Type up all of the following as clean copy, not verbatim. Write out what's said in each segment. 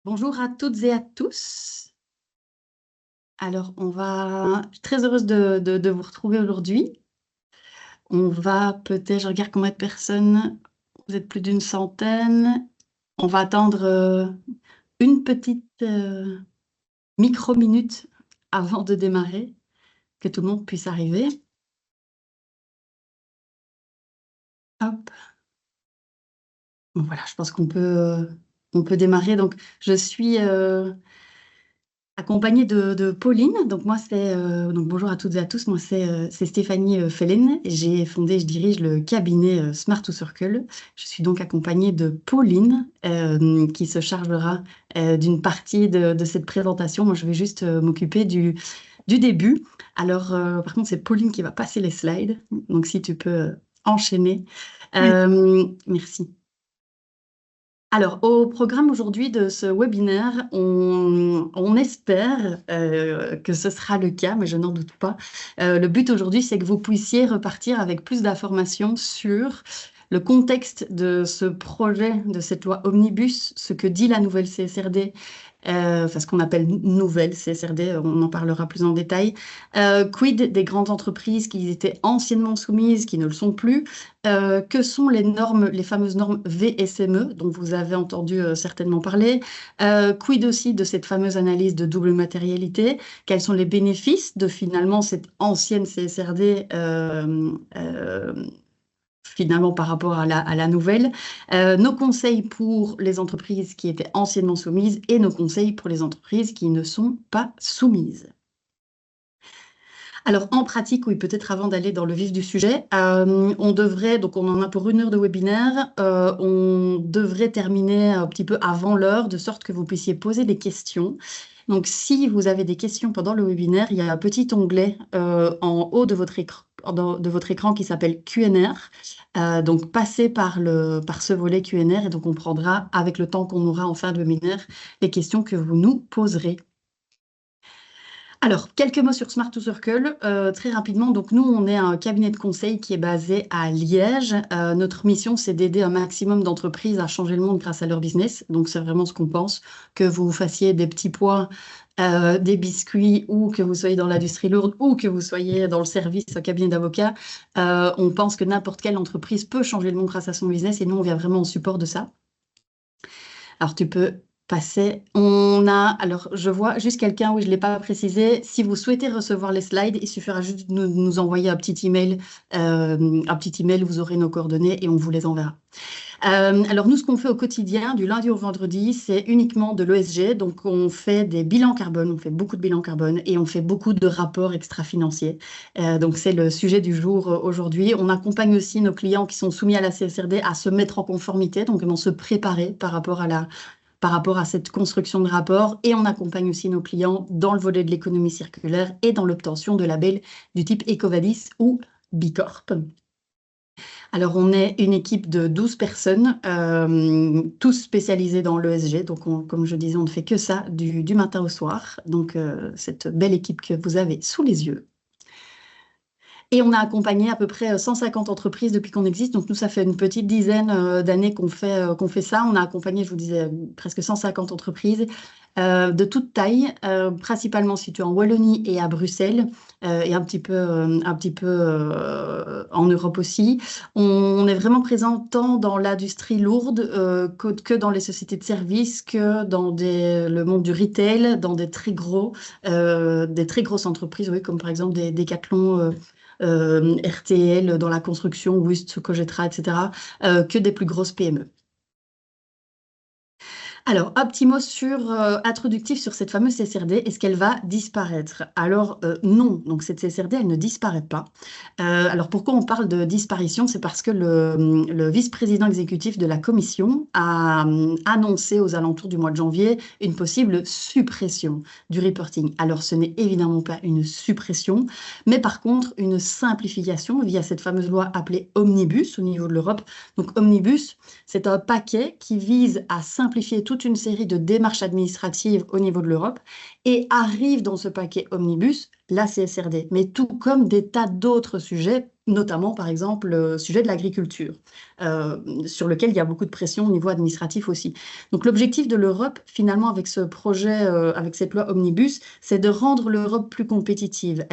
Bonjour à toutes et à tous. Alors, je suis très heureuse de vous retrouver aujourd'hui. On va peut-être, je regarde combien de personnes, vous êtes plus d'une centaine. On va attendre une petite micro-minute avant de démarrer, que tout le monde puisse arriver. Hop. Bon, voilà, je pense on peut démarrer. Donc, je suis accompagnée de Pauline. Donc moi donc bonjour à toutes et à tous. Moi c'est Stéphanie Fellen. Je dirige le cabinet Smart to Circle. Je suis donc accompagnée de Pauline qui se chargera d'une partie de cette présentation. Moi je vais juste m'occuper du début. Alors par contre c'est Pauline qui va passer les slides. Donc si tu peux enchaîner. Oui. Merci. Alors, au programme aujourd'hui de ce webinaire, on espère que ce sera le cas, mais je n'en doute pas. Le but aujourd'hui, c'est que vous puissiez repartir avec plus d'informations sur le contexte de ce projet, de cette loi Omnibus, ce que dit la nouvelle CSRD, enfin ce qu'on appelle nouvelle CSRD, on en parlera plus en détail. Quid des grandes entreprises qui étaient anciennement soumises, qui ne le sont plus? Que sont les normes, les fameuses normes VSME, dont vous avez entendu certainement parler? Quid aussi de cette fameuse analyse de double matérialité? Quels sont les bénéfices de finalement cette ancienne CSRD finalement par rapport à la nouvelle? Nos conseils pour les entreprises qui étaient anciennement soumises et nos conseils pour les entreprises qui ne sont pas soumises. Alors, en pratique, oui, peut-être avant d'aller dans le vif du sujet, donc on en a pour 1 heure de webinaire, on devrait terminer un petit peu avant l'heure, de sorte que vous puissiez poser des questions. Donc, si vous avez des questions pendant le webinaire, il y a un petit onglet en haut de votre écran qui s'appelle Q&R. Donc, passez par ce volet Q&R et donc on prendra, avec le temps qu'on aura en fin de webinaire, les questions que vous nous poserez. Alors, quelques mots sur Smart to Circle, très rapidement. Donc, nous, on est un cabinet de conseil qui est basé à Liège. Notre mission, c'est d'aider un maximum d'entreprises à changer le monde grâce à leur business. Donc, c'est vraiment ce qu'on pense, que vous fassiez des petits pois, des biscuits, ou que vous soyez dans l'industrie lourde, ou que vous soyez dans le service, un cabinet d'avocats. On pense que n'importe quelle entreprise peut changer le monde grâce à son business, et nous, on vient vraiment en support de ça. Alors, tu peux passer. Alors, je vois juste quelqu'un, oui, je ne l'ai pas précisé. Si vous souhaitez recevoir les slides, il suffira juste de nous envoyer un petit email. Vous aurez nos coordonnées et on vous les enverra. Alors, nous, ce qu'on fait au quotidien, du lundi au vendredi, c'est uniquement de l'ESG. Donc, on fait des bilans carbone, on fait beaucoup de bilans carbone et on fait beaucoup de rapports extra-financiers. Donc, c'est le sujet du jour aujourd'hui. On accompagne aussi nos clients qui sont soumis à la CSRD à se mettre en conformité, donc comment se préparer par rapport à cette construction de rapport. Et on accompagne aussi nos clients dans le volet de l'économie circulaire et dans l'obtention de labels du type EcoVadis ou Bicorp. Alors, on est une équipe de 12 personnes, tous spécialisés dans l'ESG. Donc, comme je disais, on ne fait que ça du matin au soir. Donc, cette belle équipe que vous avez sous les yeux. Et on a accompagné à peu près 150 entreprises depuis qu'on existe. Donc, nous, ça fait une petite dizaine d'années qu'on fait ça. On a accompagné, je vous disais, presque 150 entreprises de toute taille, principalement situées en Wallonie et à Bruxelles, et un petit peu en Europe aussi. On est vraiment présent tant dans l'industrie lourde que dans les sociétés de services, que dans le monde du retail, dans des très grosses entreprises, oui, comme par exemple des Decathlon, RTL dans la construction, Wust, Cogetra, etc., que des plus grosses PME. Alors, un petit mot introductif sur cette fameuse CSRD. Est-ce qu'elle va disparaître? Alors, non. Donc, cette CSRD, elle ne disparaît pas. Alors, pourquoi on parle de disparition? C'est parce que le vice-président exécutif de la Commission a annoncé aux alentours du mois de janvier une possible suppression du reporting. Alors, ce n'est évidemment pas une suppression, mais par contre, une simplification via cette fameuse loi appelée Omnibus au niveau de l'Europe. Donc, Omnibus, c'est un paquet qui vise à simplifier toute une série de démarches administratives au niveau de l'Europe et arrive dans ce paquet Omnibus la CSRD, mais tout comme des tas d'autres sujets notamment par exemple le sujet de l'agriculture, sur lequel il y a beaucoup de pression au niveau administratif aussi. Donc l'objectif de l'Europe, finalement, avec ce projet, avec cette loi Omnibus, c'est de rendre l'Europe plus compétitive.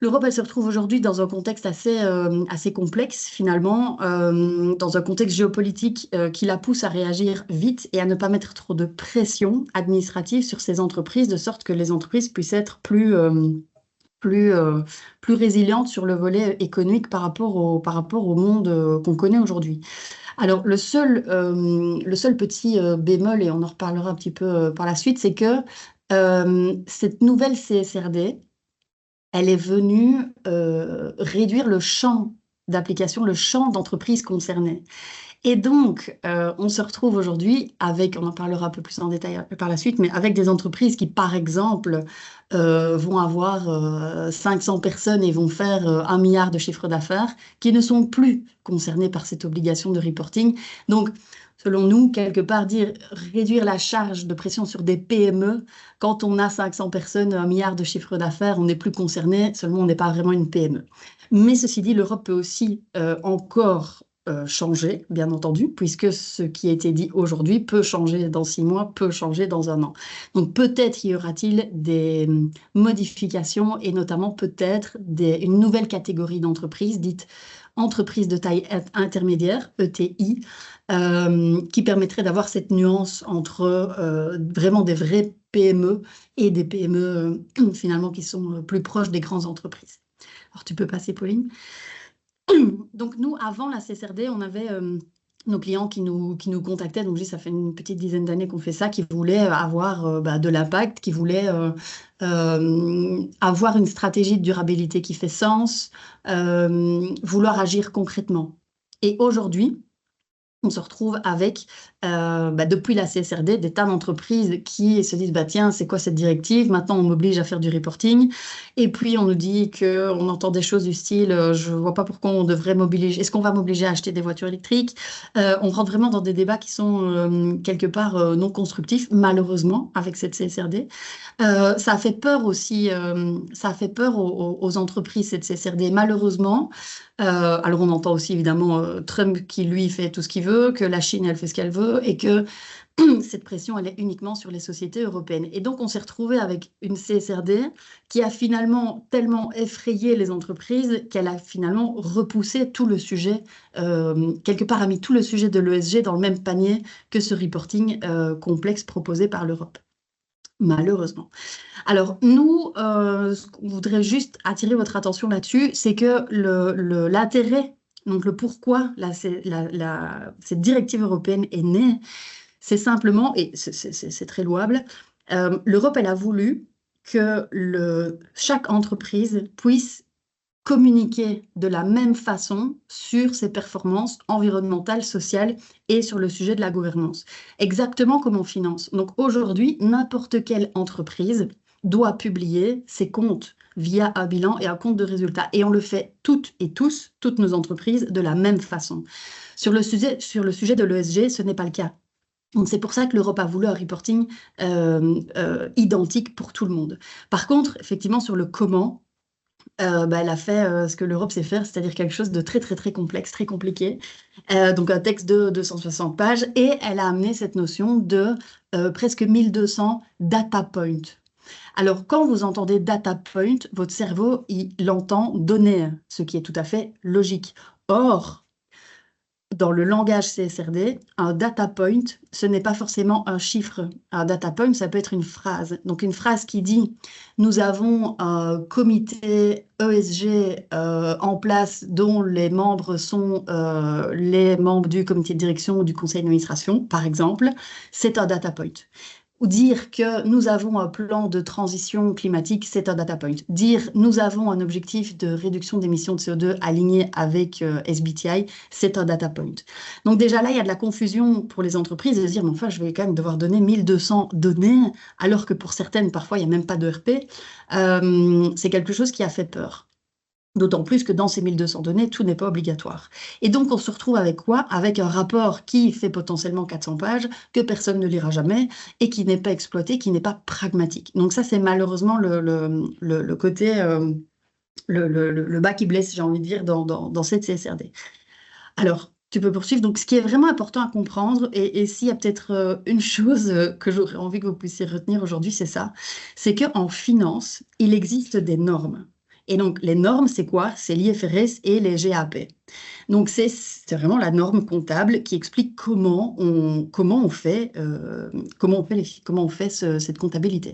L'Europe, elle se retrouve aujourd'hui dans un contexte assez complexe, finalement, dans un contexte géopolitique qui la pousse à réagir vite et à ne pas mettre trop de pression administrative sur ces entreprises, de sorte que les entreprises puissent être plus, euh, plus résilientes sur le volet économique par rapport au monde qu'on connaît aujourd'hui. Alors, le seul petit bémol, et on en reparlera un petit peu par la suite, c'est que cette nouvelle CSRD, elle est venue réduire le champ d'application, le champ d'entreprises concernées. Et donc, on se retrouve aujourd'hui avec, on en parlera un peu plus en détail par la suite, mais avec des entreprises qui, par exemple, vont avoir 500 personnes et vont faire 1 milliard de chiffre d'affaires, qui ne sont plus concernées par cette obligation de reporting. Donc, selon nous, quelque part, réduire la charge de pression sur des PME, quand on a 500 personnes, 1 milliard de chiffre d'affaires, on n'est plus concerné, seulement on n'est pas vraiment une PME. Mais ceci dit, l'Europe peut aussi encore changer, bien entendu, puisque ce qui a été dit aujourd'hui peut changer dans 6 mois, peut changer dans 1 an. Donc peut-être y aura-t-il des modifications et notamment peut-être une nouvelle catégorie d'entreprises, dite entreprises de taille intermédiaire, ETI, qui permettrait d'avoir cette nuance entre vraiment des vraies PME et des PME finalement qui sont plus proches des grandes entreprises. Alors tu peux passer, Pauline. Donc nous, avant la CSRD, on avait nos clients qui nous contactaient, donc ça fait une petite dizaine d'années qu'on fait ça, qui voulaient avoir de l'impact, qui voulaient avoir une stratégie de durabilité qui fait sens, vouloir agir concrètement. Et aujourd'hui, on se retrouve avec, depuis la CSRD, des tas d'entreprises qui se disent, tiens, c'est quoi cette directive? Maintenant, on m'oblige à faire du reporting. Et puis, on nous dit qu'on entend des choses du style, je ne vois pas pourquoi on devrait m'obliger. Est-ce qu'on va m'obliger à acheter des voitures électriques? On rentre vraiment dans des débats qui sont quelque part non constructifs, malheureusement, avec cette CSRD. Ça a fait peur aussi, ça a fait peur aux entreprises, cette CSRD, malheureusement. Alors on entend aussi évidemment Trump qui lui fait tout ce qu'il veut, que la Chine elle fait ce qu'elle veut et que cette pression elle est uniquement sur les sociétés européennes. Et donc on s'est retrouvé avec une CSRD qui a finalement tellement effrayé les entreprises qu'elle a finalement repoussé tout le sujet, quelque part a mis tout le sujet de l'ESG dans le même panier que ce reporting complexe proposé par l'Europe. Malheureusement. Alors, nous, ce qu'on voudrait juste attirer votre attention là-dessus, c'est que l'intérêt, donc le pourquoi cette directive européenne est née, c'est simplement, et c'est très louable, l'Europe, elle a voulu que chaque entreprise puisse communiquer de la même façon sur ses performances environnementales, sociales et sur le sujet de la gouvernance. Exactement comme en finance. Donc aujourd'hui, n'importe quelle entreprise doit publier ses comptes via un bilan et un compte de résultat. Et on le fait toutes et tous, toutes nos entreprises, de la même façon. Sur le sujet de l'ESG, ce n'est pas le cas. Donc c'est pour ça que l'Europe a voulu un reporting identique pour tout le monde. Par contre, effectivement, sur le comment, elle a fait ce que l'Europe sait faire, c'est-à-dire quelque chose de très, très, très complexe, très compliqué. Donc un texte de 260 pages, et elle a amené cette notion de presque 1200 data points. Alors, quand vous entendez data point, votre cerveau, il entend données, ce qui est tout à fait logique. Or, dans le langage CSRD, un data point, ce n'est pas forcément un chiffre. Un data point, ça peut être une phrase. Donc une phrase qui dit « Nous avons un comité ESG en place dont les membres sont les membres du comité de direction ou du conseil d'administration, par exemple », c'est un data point. Ou dire que nous avons un plan de transition climatique, c'est un data point. Dire nous avons un objectif de réduction d'émissions de CO2 aligné avec SBTI, c'est un data point. Donc déjà là, il y a de la confusion pour les entreprises de se dire, mais enfin, je vais quand même devoir donner 1200 données, alors que pour certaines, parfois, il n'y a même pas d'ERP. C'est quelque chose qui a fait peur. D'autant plus que dans ces 1200 données, tout n'est pas obligatoire. Et donc, on se retrouve avec quoi? Avec un rapport qui fait potentiellement 400 pages, que personne ne lira jamais, et qui n'est pas exploité, qui n'est pas pragmatique. Donc ça, c'est malheureusement le côté le bas qui blesse, j'ai envie de dire, dans cette CSRD. Alors, tu peux poursuivre. Donc, ce qui est vraiment important à comprendre, et s'il y a peut-être une chose que j'aurais envie que vous puissiez retenir aujourd'hui, c'est ça, c'est qu'en finance, il existe des normes. Et donc, les normes, c'est quoi? C'est l'IFRS et les GAAP. Donc, c'est vraiment la norme comptable qui explique comment on fait cette comptabilité.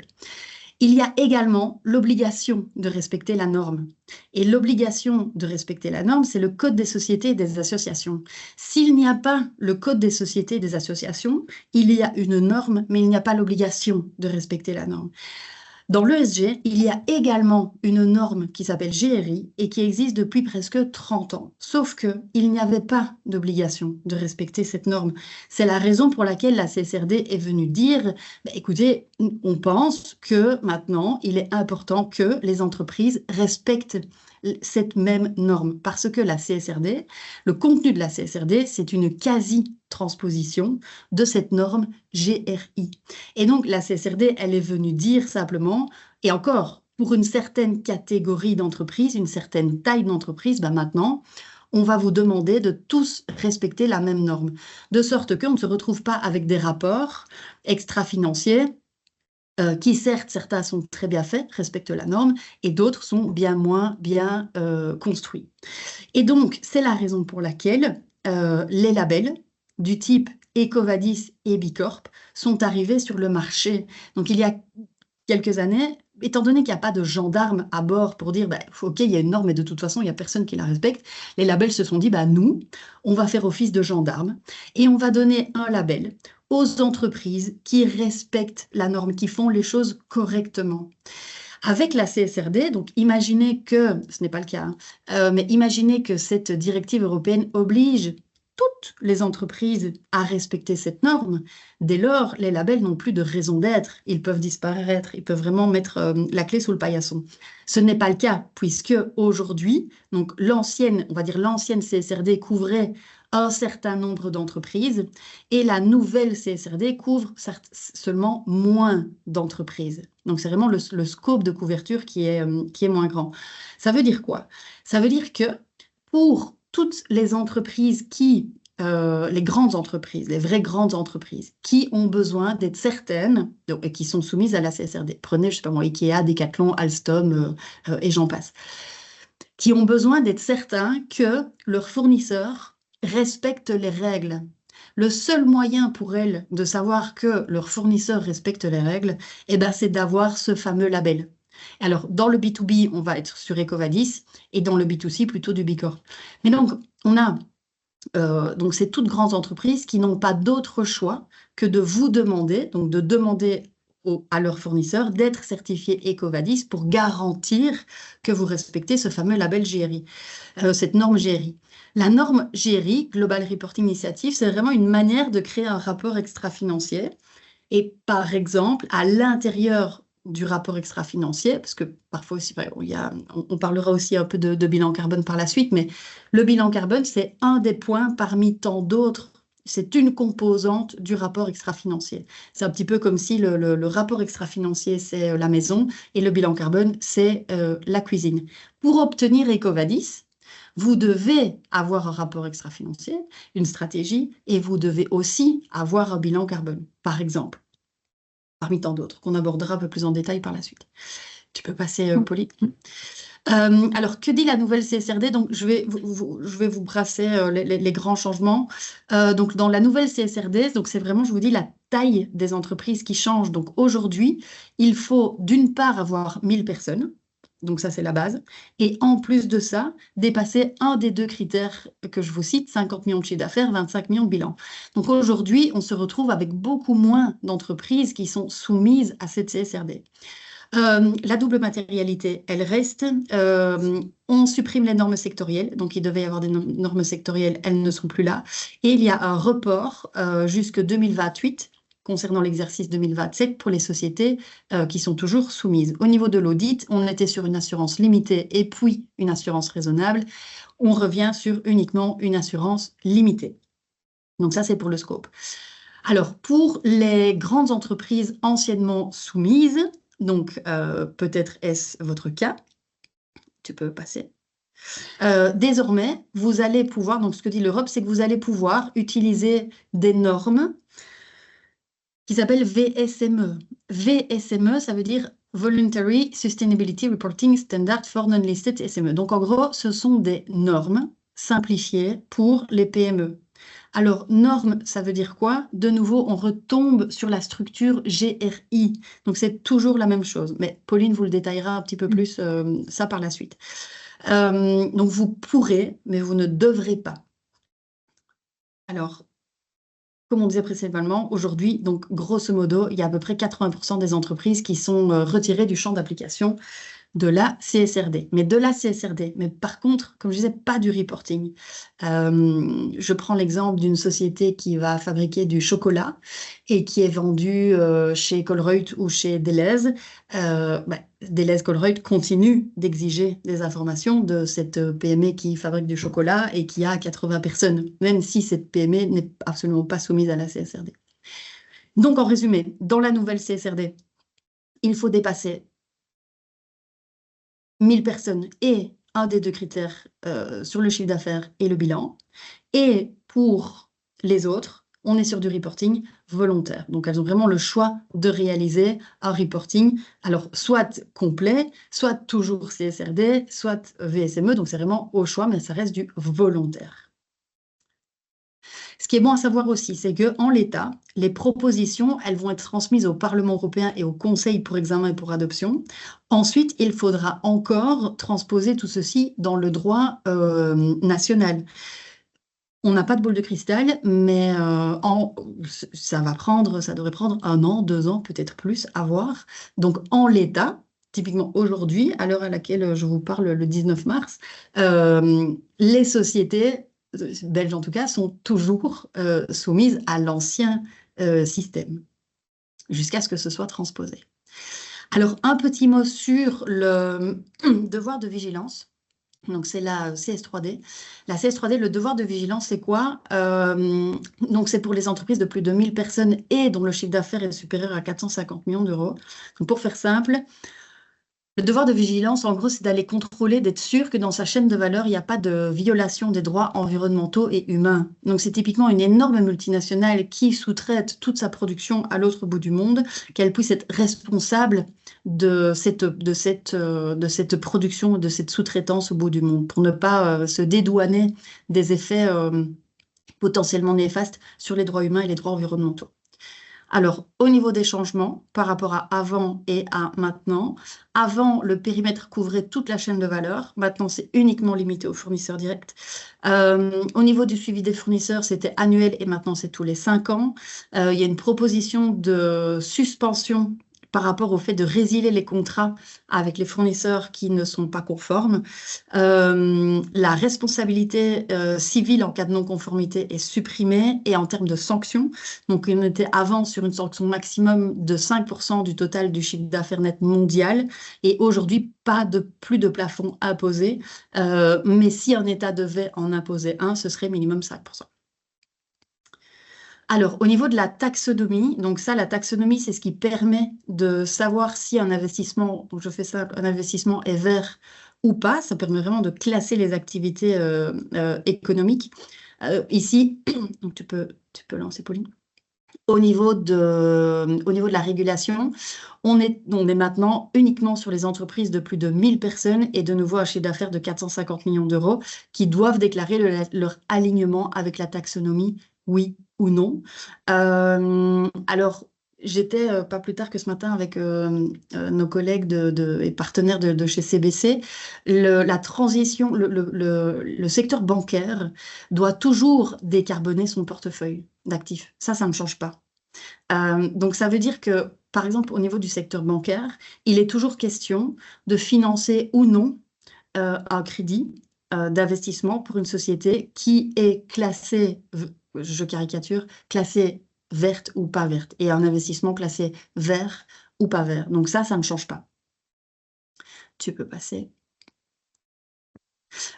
Il y a également l'obligation de respecter la norme. Et l'obligation de respecter la norme, c'est le Code des sociétés et des associations. S'il n'y a pas le Code des sociétés et des associations, il y a une norme, mais il n'y a pas l'obligation de respecter la norme. Dans l'ESG, il y a également une norme qui s'appelle GRI et qui existe depuis presque 30 ans. Sauf qu'il n'y avait pas d'obligation de respecter cette norme. C'est la raison pour laquelle la CSRD est venue dire, bah, écoutez, on pense que maintenant, il est important que les entreprises respectent cette même norme. Parce que la CSRD, le contenu de la CSRD, c'est une quasi-transposition de cette norme GRI. Et donc, la CSRD, elle est venue dire simplement, et encore, pour une certaine catégorie d'entreprises, une certaine taille d'entreprise, ben maintenant, on va vous demander de tous respecter la même norme, de sorte qu'on ne se retrouve pas avec des rapports extra-financiers qui, certes, certains sont très bien faits, respectent la norme, et d'autres sont bien moins bien construits. Et donc, c'est la raison pour laquelle les labels du type EcoVadis et Bicorp sont arrivés sur le marché. Donc, il y a quelques années, étant donné qu'il n'y a pas de gendarme à bord pour dire, bah, OK, il y a une norme, mais de toute façon, il n'y a personne qui la respecte, les labels se sont dit, bah, nous, on va faire office de gendarme et on va donner un label aux entreprises qui respectent la norme, qui font les choses correctement. Avec la CSRD, donc imaginez que, ce n'est pas le cas, mais imaginez que cette directive européenne oblige toutes les entreprises à respecter cette norme. Dès lors, les labels n'ont plus de raison d'être. Ils peuvent disparaître, ils peuvent vraiment mettre la clé sous le paillasson. Ce n'est pas le cas, puisque aujourd'hui, donc l'ancienne, on va dire l'ancienne CSRD couvrait un certain nombre d'entreprises et la nouvelle CSRD couvre seulement moins d'entreprises. Donc, c'est vraiment le scope de couverture qui est moins grand. Ça veut dire quoi? Ça veut dire que pour toutes les entreprises les grandes entreprises, les vraies grandes entreprises, qui ont besoin d'être certaines, et qui sont soumises à la CSRD, prenez, je sais pas moi, Ikea, Decathlon, Alstom, et j'en passe, qui ont besoin d'être certains que leurs fournisseurs respectent les règles. Le seul moyen pour elles de savoir que leurs fournisseurs respectent les règles, eh ben, c'est d'avoir ce fameux label. Alors, dans le B2B, on va être sur EcoVadis et dans le B2C, plutôt du Bicorp. Mais donc, on a donc ces toutes grandes entreprises qui n'ont pas d'autre choix que de vous demander, donc de demander à leurs fournisseurs d'être certifiés EcoVadis pour garantir que vous respectez ce fameux label GRI, cette norme GRI. La norme GRI, Global Reporting Initiative, c'est vraiment une manière de créer un rapport extra-financier. Et par exemple, à l'intérieur du rapport extra-financier, parce que parfois aussi, on parlera aussi un peu de bilan carbone par la suite, mais le bilan carbone, c'est un des points parmi tant d'autres. C'est une composante du rapport extra-financier. C'est un petit peu comme si le rapport extra-financier, c'est la maison et le bilan carbone, c'est la cuisine. Pour obtenir EcoVadis, vous devez avoir un rapport extra-financier, une stratégie, et vous devez aussi avoir un bilan carbone, par exemple, parmi tant d'autres, qu'on abordera un peu plus en détail par la suite. Tu peux passer, Pauline. Alors, que dit la nouvelle CSRD? Donc, je vais vous brasser les grands changements. Donc, dans la nouvelle CSRD, donc c'est vraiment, je vous dis, la taille des entreprises qui change. Donc, aujourd'hui, il faut d'une part avoir 1000 personnes. Donc, ça, c'est la base. Et en plus de ça, dépasser un des deux critères que je vous cite, 50 millions de chiffre d'affaires, 25 millions de bilan. Donc, aujourd'hui, on se retrouve avec beaucoup moins d'entreprises qui sont soumises à cette CSRD. La double matérialité, elle reste. On supprime les normes sectorielles, donc il devait y avoir des normes sectorielles, elles ne sont plus là. Et il y a un report jusque 2028 concernant l'exercice 2027 pour les sociétés qui sont toujours soumises. Au niveau de l'audit, on était sur une assurance limitée et puis une assurance raisonnable. On revient sur uniquement une assurance limitée. Donc ça, c'est pour le scope. Alors, pour les grandes entreprises anciennement soumises, donc peut-être est-ce votre cas, Tu peux passer. Désormais, vous allez pouvoir, donc ce que dit l'Europe, c'est que vous allez pouvoir utiliser des normes qui s'appellent VSME. VSME, ça veut dire Voluntary Sustainability Reporting Standard for Non-Listed SME. Donc en gros, ce sont des normes simplifiées pour les PME. Alors, normes, ça veut dire quoi? De nouveau, on retombe sur la structure GRI. Donc, c'est toujours la même chose. Mais Pauline vous le détaillera un petit peu plus ça par la suite. Donc, vous pourrez, mais vous ne devrez pas. Alors, comme on disait précédemment, aujourd'hui, donc grosso modo, il y a à peu près 80% des entreprises qui sont retirées du champ d'application de la CSRD. Mais de la CSRD. Mais par contre, comme je disais, pas du reporting. Je prends l'exemple d'une société qui va fabriquer du chocolat et qui est vendue chez Colruyt ou chez Delhaize. Delhaize Colruyt continue d'exiger des informations de cette PME qui fabrique du chocolat et qui a 80 personnes, même si cette PME n'est absolument pas soumise à la CSRD. Donc, en résumé, dans la nouvelle CSRD, il faut dépasser 1000 personnes et un des deux critères sur le chiffre d'affaires et le bilan. Et pour les autres, on est sur du reporting volontaire. Donc, elles ont vraiment le choix de réaliser un reporting, alors soit complet, soit toujours CSRD, soit VSME. Donc, c'est vraiment au choix, mais ça reste du volontaire. Ce qui est bon à savoir aussi, c'est qu'en l'état, les propositions, elles vont être transmises au Parlement européen et au Conseil pour examen et pour adoption. Ensuite, il faudra encore transposer tout ceci dans le droit national. On n'a pas de boule de cristal, mais ça devrait prendre 1 an, 2 ans, peut-être plus à voir. Donc, en l'état, typiquement aujourd'hui, à l'heure à laquelle je vous parle, le 19 mars, les sociétés belges en tout cas, sont toujours soumises à l'ancien système, jusqu'à ce que ce soit transposé. Alors, un petit mot sur le devoir de vigilance. Donc, c'est la CS3D. La CS3D, le devoir de vigilance, c'est quoi? Donc, c'est pour les entreprises de plus de 1000 personnes et dont le chiffre d'affaires est supérieur à 450 millions d'euros. Donc, pour faire simple, le devoir de vigilance, en gros, c'est d'aller contrôler, d'être sûr que dans sa chaîne de valeur, il n'y a pas de violation des droits environnementaux et humains. Donc, c'est typiquement une énorme multinationale qui sous-traite toute sa production à l'autre bout du monde, qu'elle puisse être responsable de cette production, de cette sous-traitance au bout du monde, pour ne pas se dédouaner des effets potentiellement néfastes sur les droits humains et les droits environnementaux. Alors, au niveau des changements, par rapport à avant et à maintenant, avant, le périmètre couvrait toute la chaîne de valeur. Maintenant, c'est uniquement limité aux fournisseurs directs. Au niveau du suivi des fournisseurs, c'était annuel et maintenant, c'est tous les 5 ans. Il y a une proposition de suspension par rapport au fait de résilier les contrats avec les fournisseurs qui ne sont pas conformes. La responsabilité civile en cas de non-conformité est supprimée et en termes de sanctions, donc on était avant sur une sanction maximum de 5% du total du chiffre d'affaires net mondial et aujourd'hui plus de plafond imposé, mais si un État devait en imposer un, ce serait minimum 5%. Alors, au niveau de la taxonomie, donc ça, la taxonomie, c'est ce qui permet de savoir si un investissement, donc je fais ça, un investissement est vert ou pas. Ça permet vraiment de classer les activités économiques. Ici, donc tu peux lancer, Pauline. Au niveau de la régulation, on est maintenant uniquement sur les entreprises de plus de 1000 personnes et de nouveau un chiffre d'affaires de 450 millions d'euros qui doivent déclarer leur alignement avec la taxonomie, oui ou non. Alors, j'étais pas plus tard que ce matin avec nos collègues et partenaires de chez CBC. La transition, le secteur bancaire doit toujours décarboner son portefeuille d'actifs. Ça ne change pas. Donc, ça veut dire que, par exemple, au niveau du secteur bancaire, il est toujours question de financer ou non un crédit d'investissement pour une société qui est classée, je caricature, classée verte ou pas verte, et un investissement classé vert ou pas vert. Donc ça ne change pas. Tu peux passer.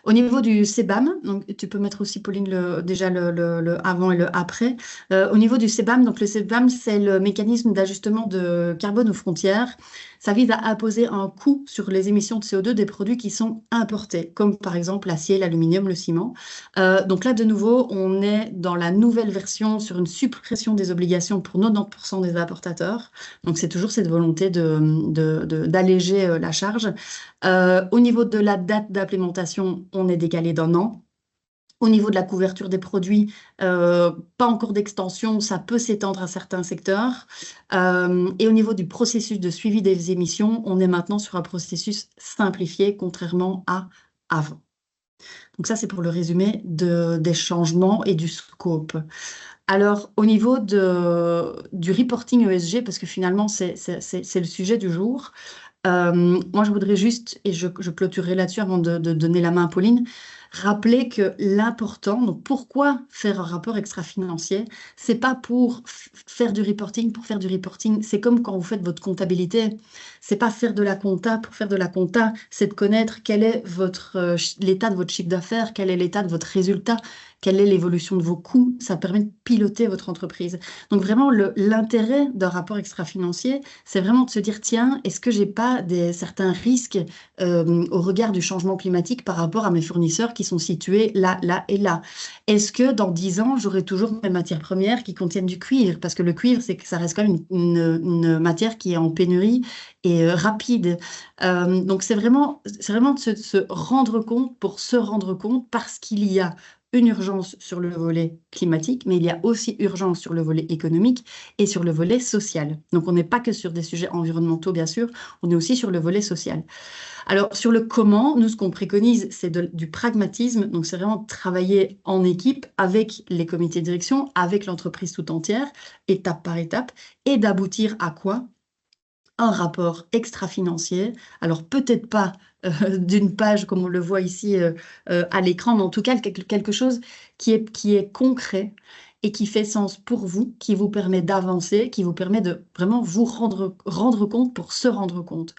Au niveau du CBAM, donc tu peux mettre aussi, Pauline, déjà le avant et le après. Au niveau du CBAM, donc le CBAM, c'est le mécanisme d'ajustement de carbone aux frontières. Ça vise à imposer un coût sur les émissions de CO2 des produits qui sont importés, comme par exemple l'acier, l'aluminium, le ciment. Donc là, de nouveau, on est dans la nouvelle version sur une suppression des obligations pour 90% des importateurs. Donc c'est toujours cette volonté d'alléger la charge. Au niveau de la date d'implémentation, on est décalé d'un an. Au niveau de la couverture des produits, pas encore d'extension, ça peut s'étendre à certains secteurs. Et au niveau du processus de suivi des émissions, on est maintenant sur un processus simplifié, contrairement à avant. Donc ça, c'est pour le résumé des changements et du scope. Alors, au niveau du reporting ESG, parce que finalement, c'est le sujet du jour, moi, je voudrais juste, et je clôturerai là-dessus avant de donner la main à Pauline, rappeler que l'important, donc pourquoi faire un rapport extra-financier, c'est pas pour faire du reporting pour faire du reporting. C'est comme quand vous faites votre comptabilité. C'est pas faire de la compta pour faire de la compta, c'est de connaître quel est l'état de votre chiffre d'affaires, quel est l'état de votre résultat, quelle est l'évolution de vos coûts. Ça permet de piloter votre entreprise. Donc vraiment, l'intérêt d'un rapport extra-financier, c'est vraiment de se dire, tiens, est-ce que j'ai pas certains risques au regard du changement climatique par rapport à mes fournisseurs qui sont situés là, là et là? Est-ce que dans 10 ans, j'aurai toujours mes matières premières qui contiennent du cuivre? Parce que le cuivre, c'est que ça reste quand même une matière qui est en pénurie et rapide. Donc c'est vraiment de se rendre compte pour se rendre compte parce qu'il y a une urgence sur le volet climatique, mais il y a aussi urgence sur le volet économique et sur le volet social. Donc on n'est pas que sur des sujets environnementaux, bien sûr, on est aussi sur le volet social. Alors sur le comment, nous, ce qu'on préconise, c'est du pragmatisme, donc c'est vraiment travailler en équipe avec les comités de direction, avec l'entreprise tout entière, étape par étape, et d'aboutir à quoi? Un rapport extra-financier. Alors peut-être pas d'une page comme on le voit ici à l'écran, mais en tout cas quelque chose qui est concret et qui fait sens pour vous, qui vous permet d'avancer, qui vous permet de vraiment vous rendre compte pour se rendre compte,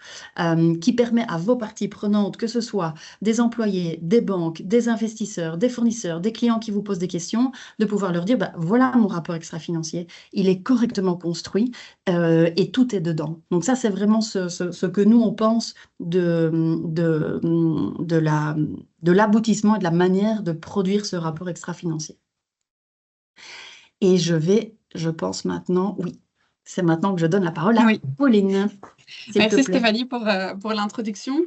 qui permet à vos parties prenantes, que ce soit des employés, des banques, des investisseurs, des fournisseurs, des clients qui vous posent des questions, de pouvoir leur dire, bah, voilà mon rapport extra-financier, il est correctement construit et tout est dedans. Donc ça, c'est vraiment ce que nous, on pense de l'aboutissement et de la manière de produire ce rapport extra-financier. Et je pense maintenant, oui, c'est maintenant que je donne la parole à Pauline, s'il te Merci plaît. Stéphanie pour l'introduction.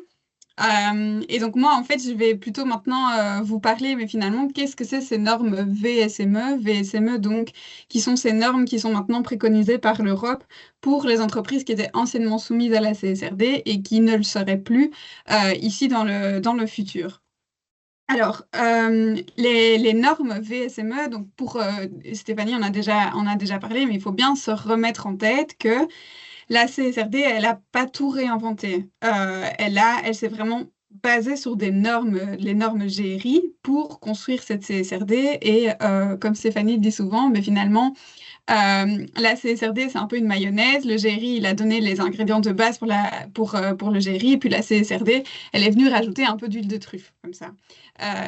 Et donc moi, en fait, je vais plutôt maintenant vous parler, mais finalement, qu'est-ce que c'est ces normes VSME? VSME, donc, qui sont ces normes qui sont maintenant préconisées par l'Europe pour les entreprises qui étaient anciennement soumises à la CSRD et qui ne le seraient plus ici dans le futur. Alors, les normes VSME, donc pour Stéphanie, on a déjà parlé, mais il faut bien se remettre en tête que la CSRD, elle n'a pas tout réinventé. Elle s'est vraiment basée sur des normes, les normes GRI pour construire cette CSRD. Et comme Stéphanie le dit souvent, mais finalement, la CSRD, c'est un peu une mayonnaise. Le GRI, il a donné les ingrédients de base pour le GRI. Et puis la CSRD, elle est venue rajouter un peu d'huile de truffe, comme ça.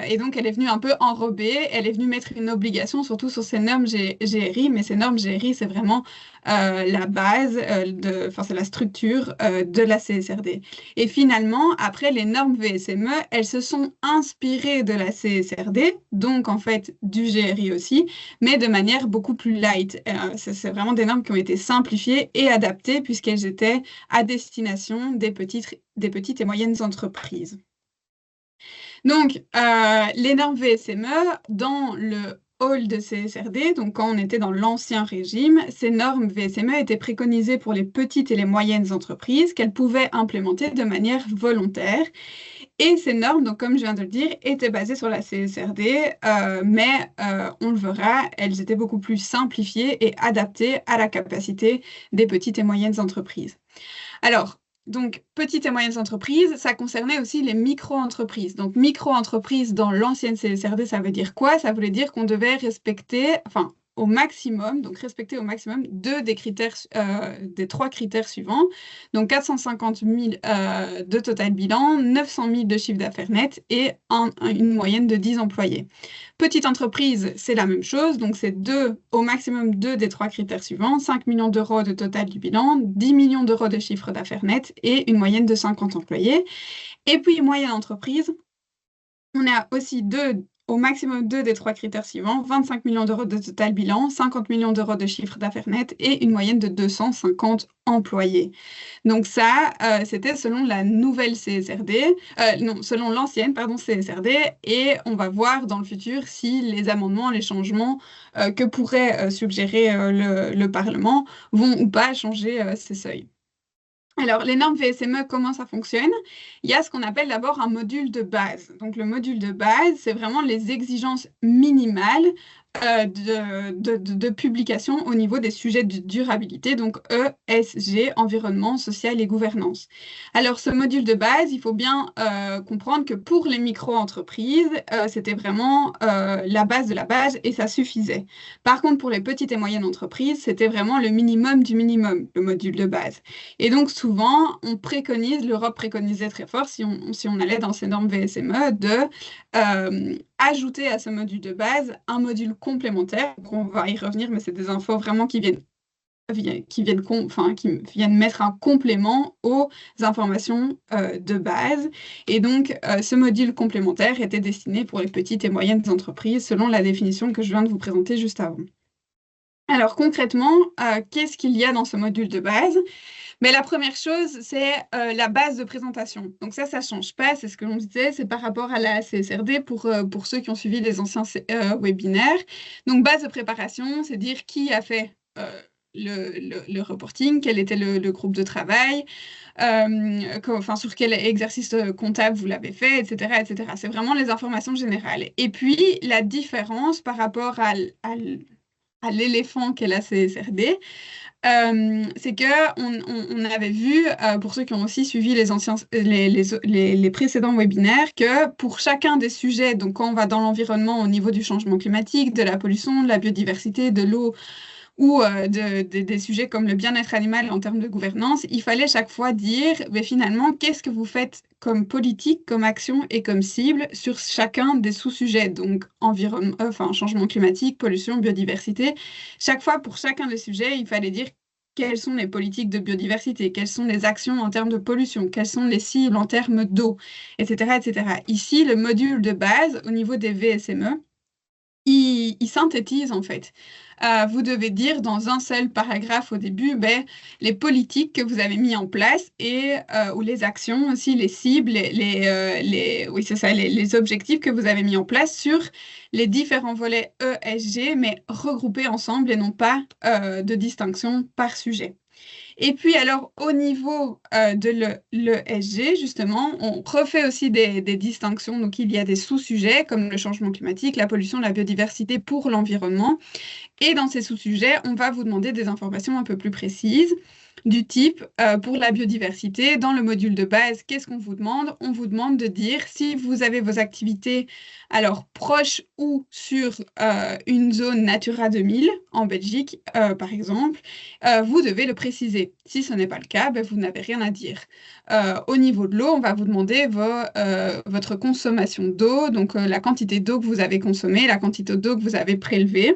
Et donc, elle est venue un peu enrober. Elle est venue mettre une obligation, surtout sur ces normes GRI. Mais ces normes GRI, c'est vraiment la base, enfin, c'est la structure de la CSRD. Et finalement, après, les normes VSME, elles se sont inspirées de la CSRD, donc en fait du GRI aussi, mais de manière beaucoup plus light. C'est vraiment des normes qui ont été simplifiées et adaptées puisqu'elles étaient à destination des petites et moyennes entreprises. Donc, les normes VSME, dans le hall de CSRD, donc quand on était dans l'ancien régime, ces normes VSME étaient préconisées pour les petites et les moyennes entreprises qu'elles pouvaient implémenter de manière volontaire. Et ces normes, donc comme je viens de le dire, étaient basées sur la CSRD, mais on le verra, elles étaient beaucoup plus simplifiées et adaptées à la capacité des petites et moyennes entreprises. Alors, donc, petites et moyennes entreprises, ça concernait aussi les micro-entreprises. Donc, micro-entreprises dans l'ancienne CSRD, ça veut dire quoi? Ça voulait dire qu'on devait respecter, enfin, au maximum, donc respecter au maximum deux des trois critères suivants. Donc 450 000 de total bilan, 900 000 de chiffre d'affaires net et une moyenne de 10 employés. Petite entreprise, c'est la même chose, donc c'est au maximum deux des trois critères suivants, 5 millions d'euros de total du bilan, 10 millions d'euros de chiffre d'affaires net et une moyenne de 50 employés. Et puis moyenne entreprise, on a aussi au maximum deux des trois critères suivants, 25 millions d'euros de total bilan, 50 millions d'euros de chiffre d'affaires net et une moyenne de 250 employés. Donc ça, c'était selon la nouvelle CSRD, non, selon l'ancienne, CSRD, et on va voir dans le futur si les amendements, les changements que pourrait suggérer le Parlement vont ou pas changer ces seuils. Alors, les normes VSME, comment ça fonctionne? Il y a ce qu'on appelle d'abord un module de base. Donc, le module de base, c'est vraiment les exigences minimales de publication au niveau des sujets de durabilité, donc ESG, environnement, social et gouvernance. Alors, ce module de base, il faut bien comprendre que pour les micro-entreprises, c'était vraiment la base de la base et ça suffisait. Par contre, pour les petites et moyennes entreprises, c'était vraiment le minimum du minimum, le module de base. Et donc, souvent, l'Europe préconisait très fort, si on allait dans ces normes VSME, de ajouter à ce module de base un module complémentaire. Donc on va y revenir, mais c'est des infos vraiment qui viennent mettre un complément aux informations de base. Et donc, ce module complémentaire était destiné pour les petites et moyennes entreprises, selon la définition que je viens de vous présenter juste avant. Alors, concrètement, qu'est-ce qu'il y a dans ce module de base? Mais la première chose, c'est la base de présentation. Donc ça ne change pas, c'est ce que l'on disait, c'est par rapport à la CSRD pour ceux qui ont suivi les anciens webinaires. Donc base de préparation, c'est dire qui a fait le reporting, quel était le groupe de travail, sur quel exercice comptable vous l'avez fait, etc., etc. C'est vraiment les informations générales. Et puis, la différence par rapport à l'éléphant qu'est la CSRD, c'est que on avait vu, pour ceux qui ont aussi suivi les précédents webinaires, que pour chacun des sujets, donc quand on va dans l'environnement au niveau du changement climatique, de la pollution, de la biodiversité, de l'eau, ou des sujets comme le bien-être animal en termes de gouvernance, il fallait chaque fois dire, mais finalement, qu'est-ce que vous faites comme politique, comme action et comme cible sur chacun des sous-sujets, donc changement climatique, pollution, biodiversité. Chaque fois, pour chacun des sujets, il fallait dire quelles sont les politiques de biodiversité, quelles sont les actions en termes de pollution, quelles sont les cibles en termes d'eau, etc., etc. Ici, le module de base, au niveau des VSME, il synthétise en fait. Vous devez dire dans un seul paragraphe au début les politiques que vous avez mis en place ou les actions aussi, les cibles, oui, c'est ça, les objectifs que vous avez mis en place sur les différents volets ESG, mais regroupés ensemble et non pas de distinction par sujet. Et puis alors au niveau de l'ESG, justement, on refait aussi des distinctions. Donc il y a des sous-sujets comme le changement climatique, la pollution, la biodiversité pour l'environnement. Et dans ces sous-sujets, on va vous demander des informations un peu plus précises du type, pour la biodiversité, dans le module de base, qu'est-ce qu'on vous demande? On vous demande de dire si vous avez vos activités alors proches ou sur une zone Natura 2000 en Belgique, par exemple, vous devez le préciser. Si ce n'est pas le cas, vous n'avez rien à dire. Au niveau de l'eau, on va vous demander votre consommation d'eau, donc la quantité d'eau que vous avez consommée, la quantité d'eau que vous avez prélevée.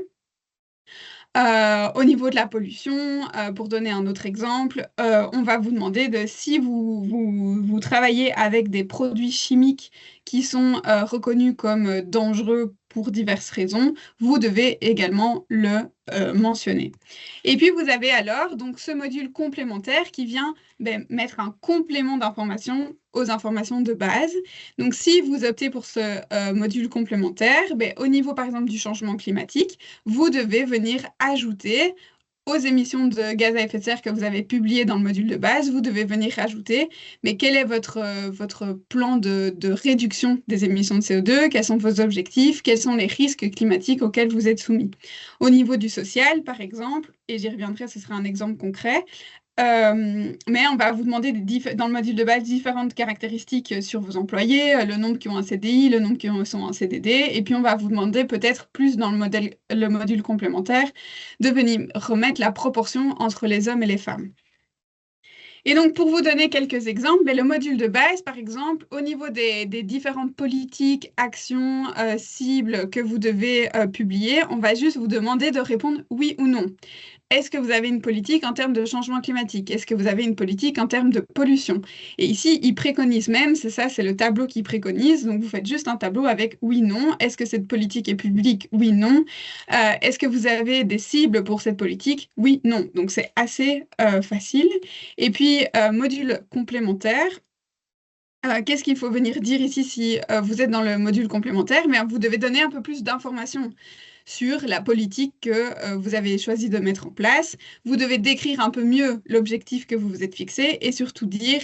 Au niveau de la pollution, pour donner un autre exemple, on va vous demander si vous travaillez avec des produits chimiques qui sont reconnus comme dangereux pour diverses raisons, vous devez également le mentionner. Et puis vous avez alors donc ce module complémentaire qui vient mettre un complément d'information aux informations de base. Donc si vous optez pour ce module complémentaire, au niveau par exemple du changement climatique, vous devez venir ajouter aux émissions de gaz à effet de serre que vous avez publiées dans le module de base, vous devez venir rajouter, mais quel est votre plan de réduction des émissions de CO2, quels sont vos objectifs, quels sont les risques climatiques auxquels vous êtes soumis. Au niveau du social, par exemple, et j'y reviendrai, ce sera un exemple concret, Mais on va vous demander dans le module de base différentes caractéristiques sur vos employés, le nombre qui ont un CDI, le nombre qui sont en CDD, et puis on va vous demander peut-être plus dans le module complémentaire de venir remettre la proportion entre les hommes et les femmes. Et donc, pour vous donner quelques exemples, le module de base, par exemple, au niveau des différentes politiques, actions, cibles que vous devez publier, on va juste vous demander de répondre oui ou non. Est-ce que vous avez une politique en termes de changement climatique? Est-ce que vous avez une politique en termes de pollution? Et ici, ils préconisent même, c'est ça, c'est le tableau qu'ils préconisent. Donc, vous faites juste un tableau avec oui, non. Est-ce que cette politique est publique? Oui, non. Est-ce que vous avez des cibles pour cette politique? Oui, non. Donc, c'est assez facile. Et puis, module complémentaire. Qu'est-ce qu'il faut venir dire ici si vous êtes dans le module complémentaire? Mais vous devez donner un peu plus d'informations sur la politique que vous avez choisi de mettre en place. Vous devez décrire un peu mieux l'objectif que vous vous êtes fixé et surtout dire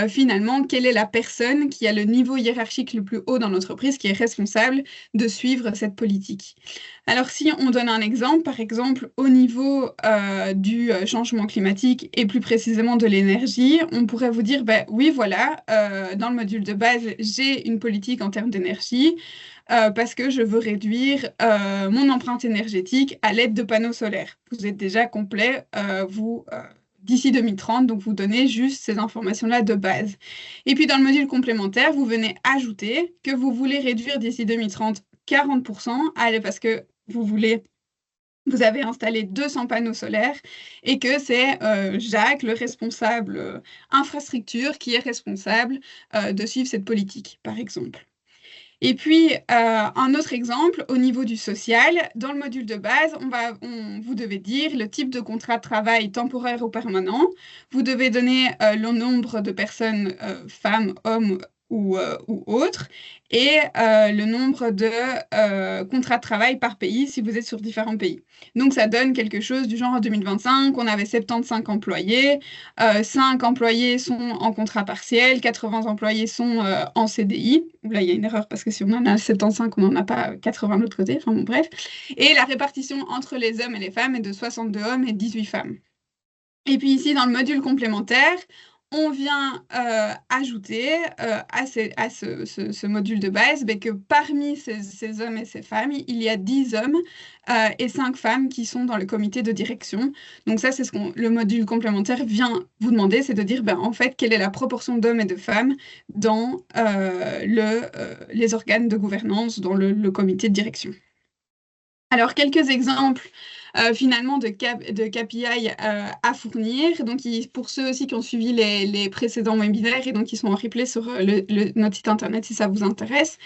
finalement quelle est la personne qui a le niveau hiérarchique le plus haut dans l'entreprise qui est responsable de suivre cette politique. Alors si on donne un exemple, par exemple au niveau du changement climatique et plus précisément de l'énergie, on pourrait vous dire, ben, oui voilà, dans le module de base, j'ai une politique en termes d'énergie parce que je veux réduire mon empreinte énergétique à l'aide de panneaux solaires. Vous êtes déjà complet, d'ici 2030, donc vous donnez juste ces informations-là de base. Et puis dans le module complémentaire, vous venez ajouter que vous voulez réduire d'ici 2030 40%, parce que vous avez installé 200 panneaux solaires et que c'est Jacques, le responsable infrastructure, qui est responsable de suivre cette politique, par exemple. Et puis, un autre exemple, au niveau du social, dans le module de base, vous devez dire le type de contrat de travail temporaire ou permanent. Vous devez donner le nombre de personnes, femmes, hommes ou autres, et le nombre de contrats de travail par pays si vous êtes sur différents pays. Donc, ça donne quelque chose du genre en 2025, on avait 75 employés, 5 employés sont en contrat partiel, 80 employés sont en CDI. Là, il y a une erreur parce que si on en a 75, on n'en a pas 80 de l'autre côté. Enfin bon, bref. Et la répartition entre les hommes et les femmes est de 62 hommes et 18 femmes. Et puis ici, dans le module complémentaire, on vient ajouter à ce module de base que parmi ces hommes et ces femmes, il y a 10 hommes et 5 femmes qui sont dans le comité de direction. Donc ça, c'est ce que le module complémentaire vient vous demander, c'est de dire en fait quelle est la proportion d'hommes et de femmes dans les organes de gouvernance, dans le comité de direction. Alors, quelques exemples finalement de KPI à fournir. Donc, pour ceux aussi qui ont suivi les précédents webinaires et donc qui sont en replay sur notre site internet si ça vous intéresse,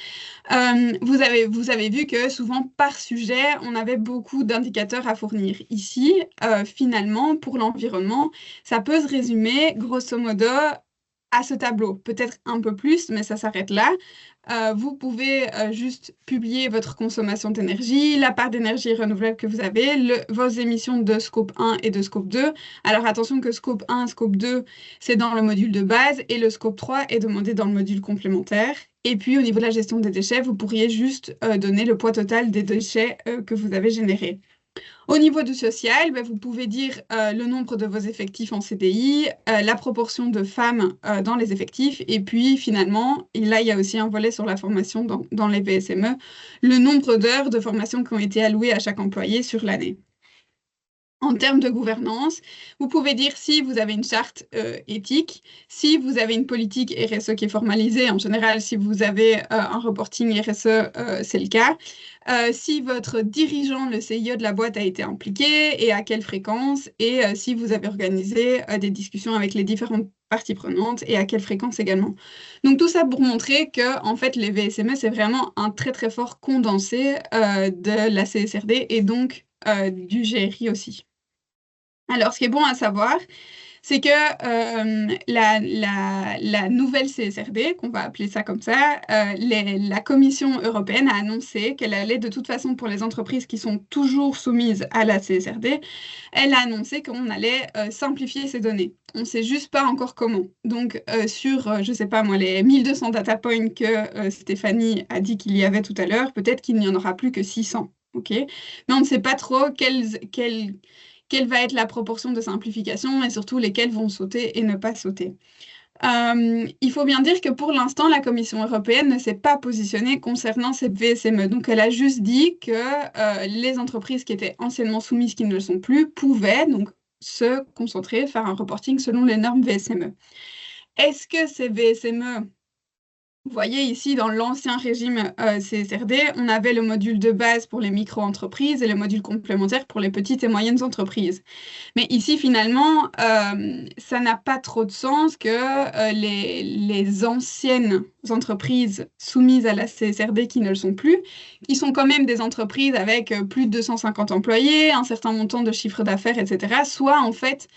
vous avez vu que souvent par sujet, on avait beaucoup d'indicateurs à fournir. Ici, finalement, pour l'environnement, ça peut se résumer grosso modo à ce tableau, peut-être un peu plus, mais ça s'arrête là. Vous pouvez juste publier votre consommation d'énergie, la part d'énergie renouvelable que vous avez, vos émissions de scope 1 et de scope 2. Alors attention que scope 1, scope 2, c'est dans le module de base et le scope 3 est demandé dans le module complémentaire. Et puis au niveau de la gestion des déchets, vous pourriez juste donner le poids total des déchets que vous avez générés. Au niveau du social, vous pouvez dire le nombre de vos effectifs en CDI, la proportion de femmes dans les effectifs, et puis finalement, et là il y a aussi un volet sur la formation dans les VSME, le nombre d'heures de formation qui ont été allouées à chaque employé sur l'année. En termes de gouvernance, vous pouvez dire si vous avez une charte éthique, si vous avez une politique RSE qui est formalisée. En général, si vous avez un reporting RSE, c'est le cas. Si votre dirigeant, le CIO de la boîte, a été impliqué et à quelle fréquence, et si vous avez organisé des discussions avec les différentes parties prenantes et à quelle fréquence également. Donc tout ça pour montrer que en fait les VSME, c'est vraiment un très très fort condensé de la CSRD et donc du GRI aussi. Alors, ce qui est bon à savoir, c'est que la nouvelle CSRD, qu'on va appeler ça comme ça, la Commission européenne a annoncé qu'elle allait de toute façon pour les entreprises qui sont toujours soumises à la CSRD, elle a annoncé qu'on allait simplifier ces données. On ne sait juste pas encore comment. Donc, sur, je ne sais pas moi, les 1200 data points que Stéphanie a dit qu'il y avait tout à l'heure, peut-être qu'il n'y en aura plus que 600. Okay, mais on ne sait pas trop quelle va être la proportion de simplification et surtout lesquelles vont sauter et ne pas sauter. Il faut bien dire que pour l'instant, la Commission européenne ne s'est pas positionnée concernant ces VSME. Donc, elle a juste dit que les entreprises qui étaient anciennement soumises, qui ne le sont plus, pouvaient donc se concentrer, faire un reporting selon les normes VSME. Est-ce que ces VSME... Vous voyez ici, dans l'ancien régime CSRD, on avait le module de base pour les micro-entreprises et le module complémentaire pour les petites et moyennes entreprises. Mais ici, finalement, ça n'a pas trop de sens que les anciennes entreprises soumises à la CSRD qui ne le sont plus, qui sont quand même des entreprises avec plus de 250 employés, un certain montant de chiffre d'affaires, etc., soient en fait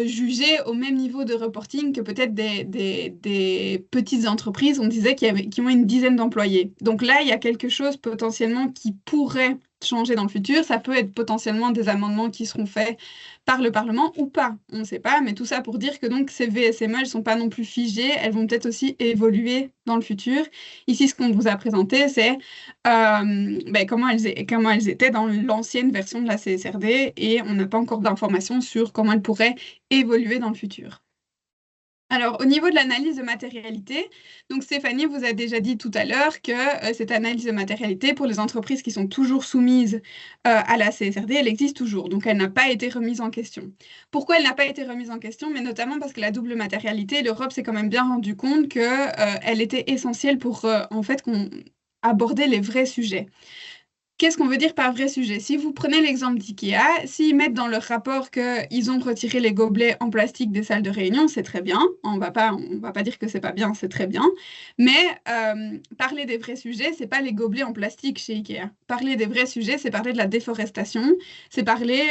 jugées au même niveau de reporting que peut-être des petites entreprises, on disait, qui ont une dizaine d'employés. Donc là, il y a quelque chose potentiellement qui pourrait changer dans le futur. Ça peut être potentiellement des amendements qui seront faits par le Parlement ou pas, on ne sait pas, mais tout ça pour dire que donc ces VSME, elles ne sont pas non plus figées, elles vont peut-être aussi évoluer dans le futur. Ici, ce qu'on vous a présenté, c'est comment elles étaient dans l'ancienne version de la CSRD et on n'a pas encore d'informations sur comment elles pourraient évoluer dans le futur. Alors, au niveau de l'analyse de matérialité, donc Stéphanie vous a déjà dit tout à l'heure que cette analyse de matérialité pour les entreprises qui sont toujours soumises à la CSRD, elle existe toujours, donc elle n'a pas été remise en question. Pourquoi elle n'a pas été remise en question? Mais notamment parce que la double matérialité, l'Europe s'est quand même bien rendu compte qu'elle était essentielle pour en fait aborder les vrais sujets. Qu'est-ce qu'on veut dire par vrai sujet? Si vous prenez l'exemple d'IKEA, s'ils mettent dans leur rapport qu'ils ont retiré les gobelets en plastique des salles de réunion, c'est très bien. On va pas dire que c'est pas bien, c'est très bien. Mais parler des vrais sujets, c'est pas les gobelets en plastique chez IKEA. Parler des vrais sujets, c'est parler de la déforestation, c'est parler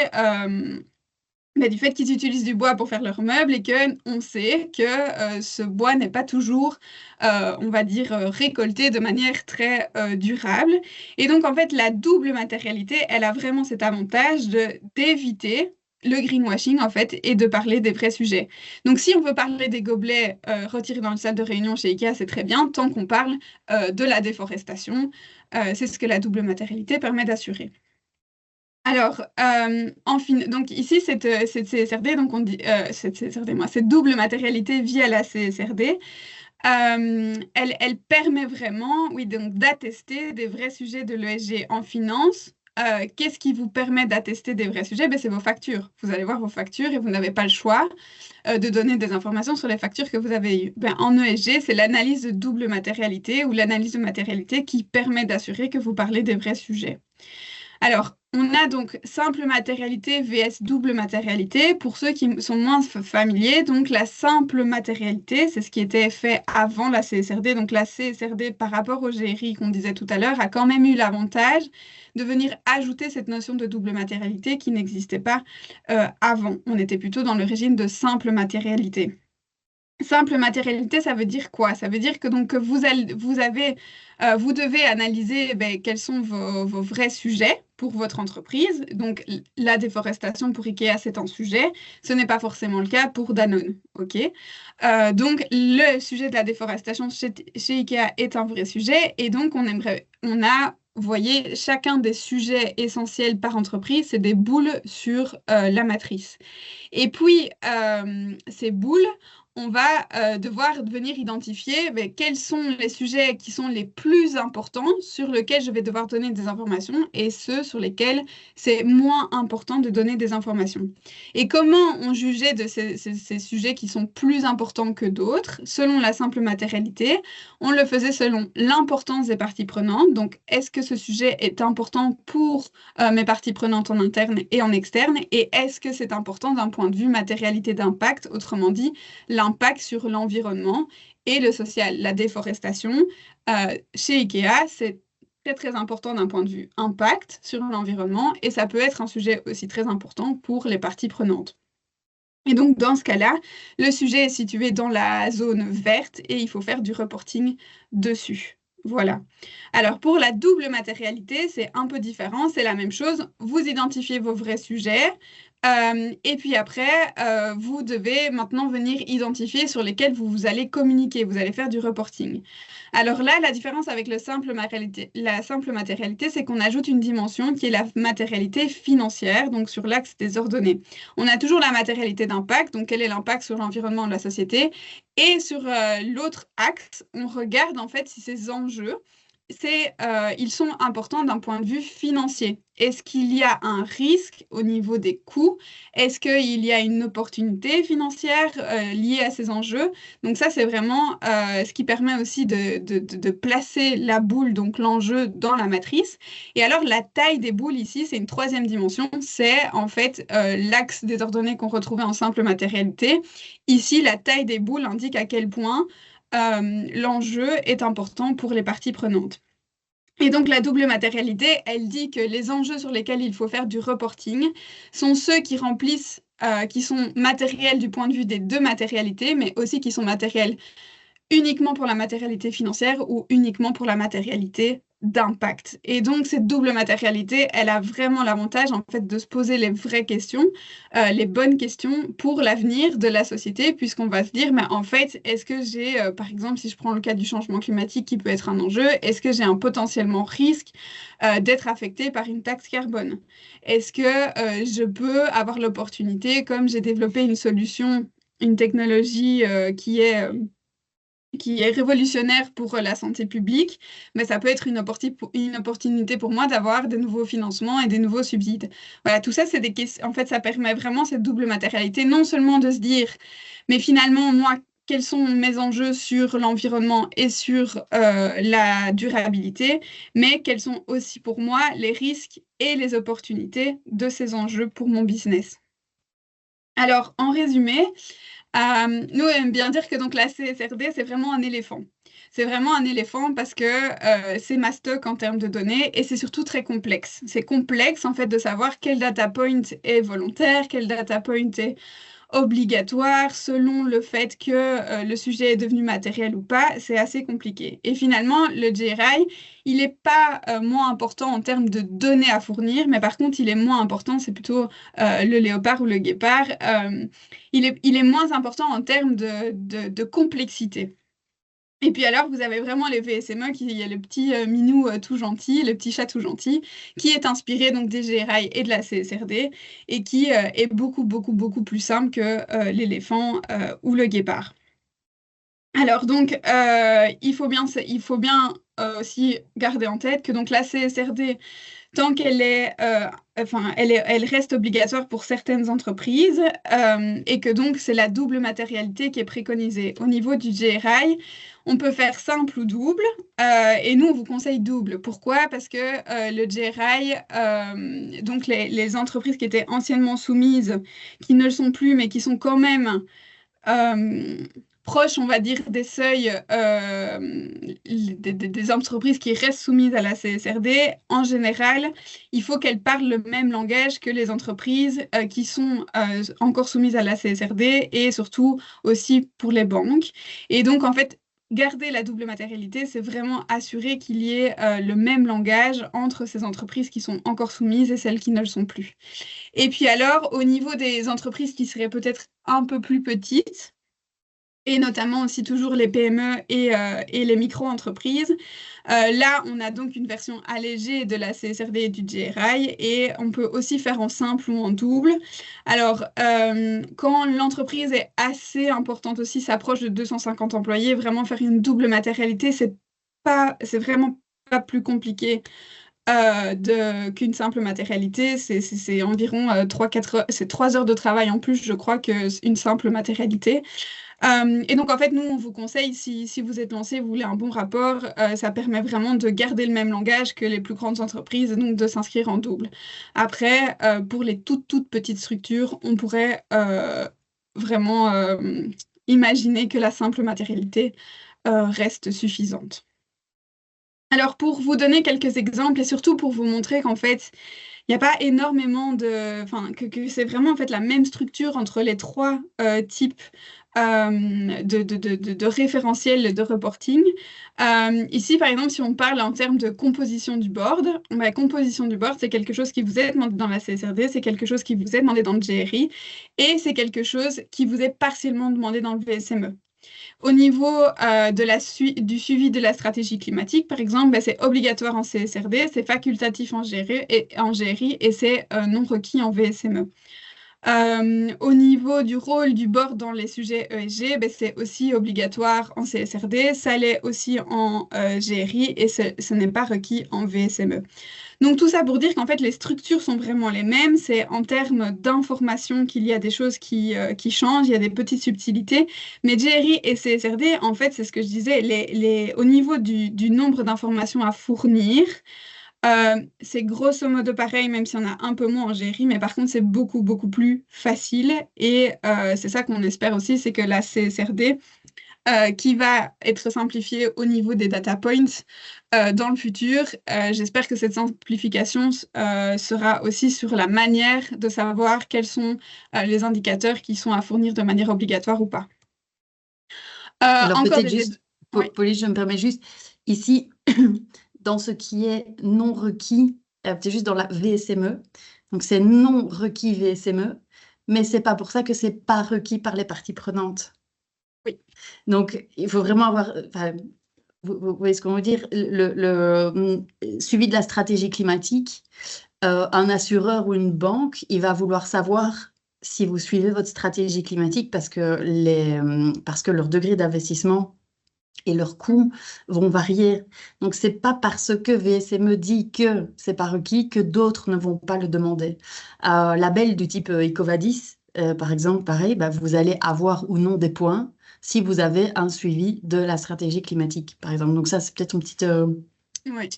du fait qu'ils utilisent du bois pour faire leurs meubles et qu'on sait que ce bois n'est pas toujours, on va dire, récolté de manière très durable. Et donc, en fait, la double matérialité, elle a vraiment cet avantage d'éviter le greenwashing, en fait, et de parler des vrais sujets. Donc, si on veut parler des gobelets retirés dans le salle de réunion chez IKEA, c'est très bien, tant qu'on parle de la déforestation. C'est ce que la double matérialité permet d'assurer. Alors, donc ici, cette CSRD, donc on dit, cette double matérialité via la CSRD, elle permet vraiment, oui, donc d'attester des vrais sujets de l'ESG en finance. Qu'est-ce qui vous permet d'attester des vrais sujets? C'est vos factures. Vous allez voir vos factures et vous n'avez pas le choix de donner des informations sur les factures que vous avez eues. En ESG, c'est l'analyse de double matérialité ou l'analyse de matérialité qui permet d'assurer que vous parlez des vrais sujets. Alors, on a donc simple matérialité vs double matérialité. Pour ceux qui sont moins familiers, donc la simple matérialité, c'est ce qui était fait avant la CSRD. Donc la CSRD, par rapport au GRI qu'on disait tout à l'heure, a quand même eu l'avantage de venir ajouter cette notion de double matérialité qui n'existait pas avant. On était plutôt dans le régime de simple matérialité. Simple matérialité, ça veut dire quoi? Ça veut dire que donc vous devez analyser quels sont vos vrais sujets pour votre entreprise. Donc la déforestation pour IKEA, c'est un sujet. Ce n'est pas forcément le cas pour Danone. Ok. Donc le sujet de la déforestation chez IKEA est un vrai sujet et donc vous voyez, chacun des sujets essentiels par entreprise, c'est des boules sur la matrice. Et puis, ces boules, on va devoir venir identifier quels sont les sujets qui sont les plus importants sur lesquels je vais devoir donner des informations et ceux sur lesquels c'est moins important de donner des informations. Et comment on jugeait de ces sujets qui sont plus importants que d'autres? Selon la simple matérialité, on le faisait selon l'importance des parties prenantes. Donc, est-ce que ce sujet est important pour mes parties prenantes en interne et en externe? Et est-ce que c'est important d'un point de vue matérialité d'impact, autrement dit, l'impact sur l'environnement et le social, la déforestation. Chez IKEA, c'est très très important d'un point de vue impact sur l'environnement et ça peut être un sujet aussi très important pour les parties prenantes. Et donc, dans ce cas-là, le sujet est situé dans la zone verte et il faut faire du reporting dessus. Voilà. Alors, pour la double matérialité, c'est un peu différent. C'est la même chose. Vous identifiez vos vrais sujets. Et puis après, vous devez maintenant venir identifier sur lesquels vous allez communiquer, vous allez faire du reporting. Alors là, la différence avec la simple matérialité, c'est qu'on ajoute une dimension qui est la matérialité financière, donc sur l'axe des ordonnées. On a toujours la matérialité d'impact, donc quel est l'impact sur l'environnement de la société, et sur l'autre axe, on regarde en fait si ces enjeux ils sont importants d'un point de vue financier. Est-ce qu'il y a un risque au niveau des coûts? Est-ce qu'il y a une opportunité financière liée à ces enjeux? Donc ça, c'est vraiment ce qui permet aussi de placer la boule, donc l'enjeu, dans la matrice. Et alors, la taille des boules ici, c'est une troisième dimension. C'est en fait l'axe des ordonnées qu'on retrouvait en simple matérialité. Ici, la taille des boules indique à quel point l'enjeu est important pour les parties prenantes. Et donc la double matérialité, elle dit que les enjeux sur lesquels il faut faire du reporting sont ceux qui remplissent, qui sont matériels du point de vue des deux matérialités, mais aussi qui sont matériels uniquement pour la matérialité financière ou uniquement pour la matérialité d'impact. Et donc, cette double matérialité, elle a vraiment l'avantage, en fait, de se poser les vraies questions, les bonnes questions pour l'avenir de la société, puisqu'on va se dire, mais en fait, est-ce que j'ai, par exemple, si je prends le cas du changement climatique qui peut être un enjeu, est-ce que j'ai un potentiellement risque d'être affecté par une taxe carbone? Est-ce que je peux avoir l'opportunité, comme j'ai développé une solution, une technologie qui est révolutionnaire pour la santé publique, mais ça peut être une opportunité pour moi d'avoir de nouveaux financements et des nouveaux subsides. Voilà, tout ça, c'est des questions. En fait, ça permet vraiment cette double matérialité, non seulement de se dire, mais finalement, moi, quels sont mes enjeux sur l'environnement et sur la durabilité, mais quels sont aussi pour moi les risques et les opportunités de ces enjeux pour mon business. Alors, en résumé, nous, on aime bien dire que donc la CSRD, c'est vraiment un éléphant. C'est vraiment un éléphant parce que c'est mastoc en termes de données et c'est surtout très complexe. C'est complexe en fait de savoir quel data point est volontaire, quel data point est obligatoire selon le fait que le sujet est devenu matériel ou pas, c'est assez compliqué. Et finalement, le GRI, il n'est pas moins important en termes de données à fournir, mais par contre, il est moins important, c'est plutôt le léopard ou le guépard, il est moins important en termes de complexité. Et puis alors, vous avez vraiment les VSME, il y a le petit minou tout gentil, le petit chat tout gentil, qui est inspiré donc des GRI et de la CSRD, et qui est beaucoup, beaucoup, beaucoup plus simple que l'éléphant ou le guépard. Alors donc, il faut bien aussi garder en tête que donc la CSRD, tant qu'elle est, elle reste obligatoire pour certaines entreprises et que donc c'est la double matérialité qui est préconisée. Au niveau du GRI, on peut faire simple ou double et nous on vous conseille double. Pourquoi? Parce que le GRI, donc les entreprises qui étaient anciennement soumises, qui ne le sont plus mais qui sont quand même proches, on va dire, des seuils des entreprises qui restent soumises à la CSRD, en général, il faut qu'elles parlent le même langage que les entreprises qui sont encore soumises à la CSRD et surtout aussi pour les banques. Et donc, en fait, garder la double matérialité, c'est vraiment assurer qu'il y ait le même langage entre ces entreprises qui sont encore soumises et celles qui ne le sont plus. Et puis alors, au niveau des entreprises qui seraient peut-être un peu plus petites, et notamment aussi toujours les PME et les micro-entreprises. Là, on a donc une version allégée de la CSRD et du GRI et on peut aussi faire en simple ou en double. Alors, quand l'entreprise est assez importante aussi, s'approche de 250 employés, vraiment faire une double matérialité, c'est vraiment pas plus compliqué qu'une simple matérialité. C'est environ 3-4 heures, c'est 3 heures de travail en plus, je crois, qu'une simple matérialité. Et donc, en fait, nous, on vous conseille, si vous êtes lancé, vous voulez un bon rapport, ça permet vraiment de garder le même langage que les plus grandes entreprises et donc de s'inscrire en double. Après, pour les toutes petites structures, on pourrait vraiment imaginer que la simple matérialité reste suffisante. Alors, pour vous donner quelques exemples et surtout pour vous montrer qu'en fait, il n'y a pas énormément de... Enfin, que c'est vraiment en fait la même structure entre les trois types de référentiel de reporting. Ici, par exemple, si on parle en termes de composition du board, la composition du board, c'est quelque chose qui vous est demandé dans la CSRD, c'est quelque chose qui vous est demandé dans le GRI, et c'est quelque chose qui vous est partiellement demandé dans le VSME. Au niveau du suivi de la stratégie climatique, par exemple, ben, c'est obligatoire en CSRD, c'est facultatif en GRI et c'est non requis en VSME. Au niveau du rôle du board dans les sujets ESG, ben, c'est aussi obligatoire en CSRD, ça l'est aussi en GRI et ce n'est pas requis en VSME. Donc tout ça pour dire qu'en fait les structures sont vraiment les mêmes, c'est en termes d'information qu'il y a des choses qui changent, il y a des petites subtilités, mais GRI et CSRD, en fait c'est ce que je disais, au niveau du nombre d'informations à fournir, c'est grosso modo pareil, même si on a un peu moins en GRI, mais par contre, c'est beaucoup, beaucoup plus facile. Et c'est ça qu'on espère aussi, c'est que la CSRD, qui va être simplifiée au niveau des data points dans le futur, j'espère que cette simplification sera aussi sur la manière de savoir quels sont les indicateurs qui sont à fournir de manière obligatoire ou pas. Alors Encore peut-être juste, Oui. Pauline, je me permets juste, ici, dans ce qui est non requis, peut-être juste dans la VSME, donc c'est non requis VSME, mais c'est pas pour ça que c'est pas requis par les parties prenantes. Oui. Donc il faut vraiment avoir, vous voyez ce qu'on veut dire, le suivi de la stratégie climatique, un assureur ou une banque, il va vouloir savoir si vous suivez votre stratégie climatique parce que leur degré d'investissement et leurs coûts vont varier. Donc, c'est pas parce que VSME dit que c'est pas requis que d'autres ne vont pas le demander. Label du type EcoVadis, par exemple, pareil, bah, vous allez avoir ou non des points si vous avez un suivi de la stratégie climatique, par exemple. Donc ça, c'est peut-être une petite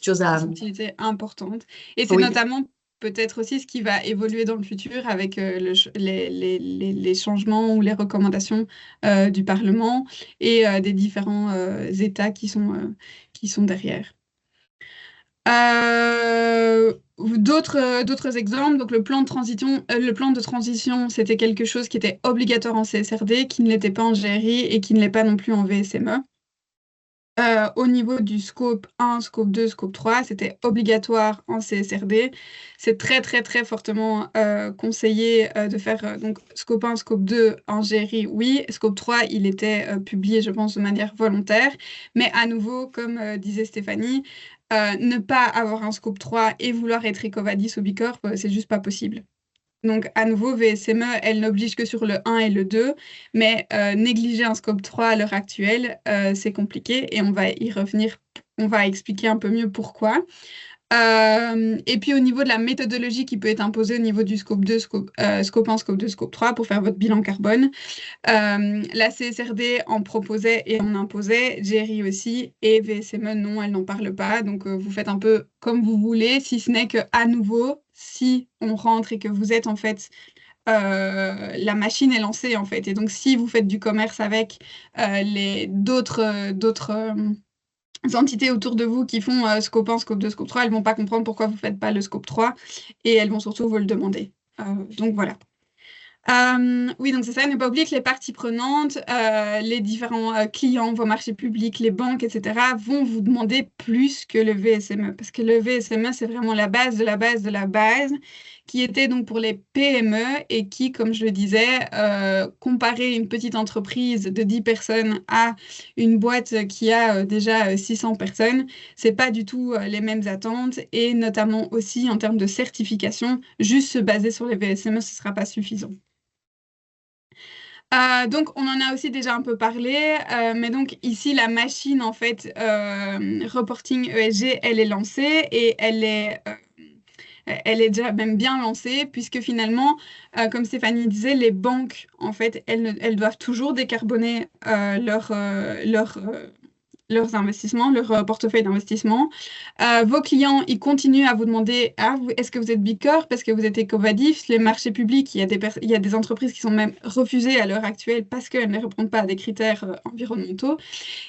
chose à... Subtilité importante. Et c'est Oui, notamment peut-être aussi ce qui va évoluer dans le futur avec les changements ou les recommandations du Parlement et des différents États qui sont derrière. D'autres exemples, donc le plan de transition, c'était quelque chose qui était obligatoire en CSRD, qui ne l'était pas en GRI et qui ne l'est pas non plus en VSME. Au niveau du scope 1, scope 2, scope 3, c'était obligatoire en CSRD. C'est très, très, très fortement conseillé de faire donc scope 1, scope 2 en GRI, oui. Scope 3, il était publié, je pense, de manière volontaire. Mais à nouveau, comme disait Stéphanie, ne pas avoir un scope 3 et vouloir être EcoVadis ou Bicorp, c'est juste pas possible. Donc, à nouveau, VSME, elle n'oblige que sur le 1 et le 2, mais négliger un scope 3 à l'heure actuelle, c'est compliqué et on va y revenir, on va expliquer un peu mieux pourquoi. Et puis, au niveau de la méthodologie qui peut être imposée au niveau du scope 2, scope 1, scope 2, scope 3 pour faire votre bilan carbone, la CSRD en proposait et en imposait, GRI aussi, et VSME, non, elle n'en parle pas. Donc, vous faites un peu comme vous voulez, si ce n'est qu'à nouveau, si on rentre et que vous êtes en fait la machine est lancée en fait. Et donc, si vous faites du commerce avec d'autres entités autour de vous qui font scope 1, scope 2, scope 3, elles vont pas comprendre pourquoi vous faites pas le scope 3 et elles vont surtout vous le demander. Donc, voilà. Oui, donc c'est ça, ne pas oublier que les parties prenantes, les différents clients, vos marchés publics, les banques, etc., vont vous demander plus que le VSME. Parce que le VSME, c'est vraiment la base de la base de la base, qui était donc pour les PME et qui, comme je le disais, comparer une petite entreprise de 10 personnes à une boîte qui a déjà 600 personnes, c'est pas du tout les mêmes attentes et notamment aussi en termes de certification, juste se baser sur les VSME, ce sera pas suffisant. Donc, on en a aussi déjà un peu parlé, mais donc ici, la machine, en fait, reporting ESG, elle est lancée et elle est déjà même bien lancée, puisque finalement, comme Stéphanie disait, les banques, en fait, elles doivent toujours décarboner leurs investissements, leur portefeuille d'investissement. Vos clients, ils continuent à vous demander est-ce que vous êtes Bicorp, est-ce que vous êtes EcoVadis, les marchés publics, il y a des entreprises qui sont même refusées à l'heure actuelle parce qu'elles ne répondent pas à des critères environnementaux.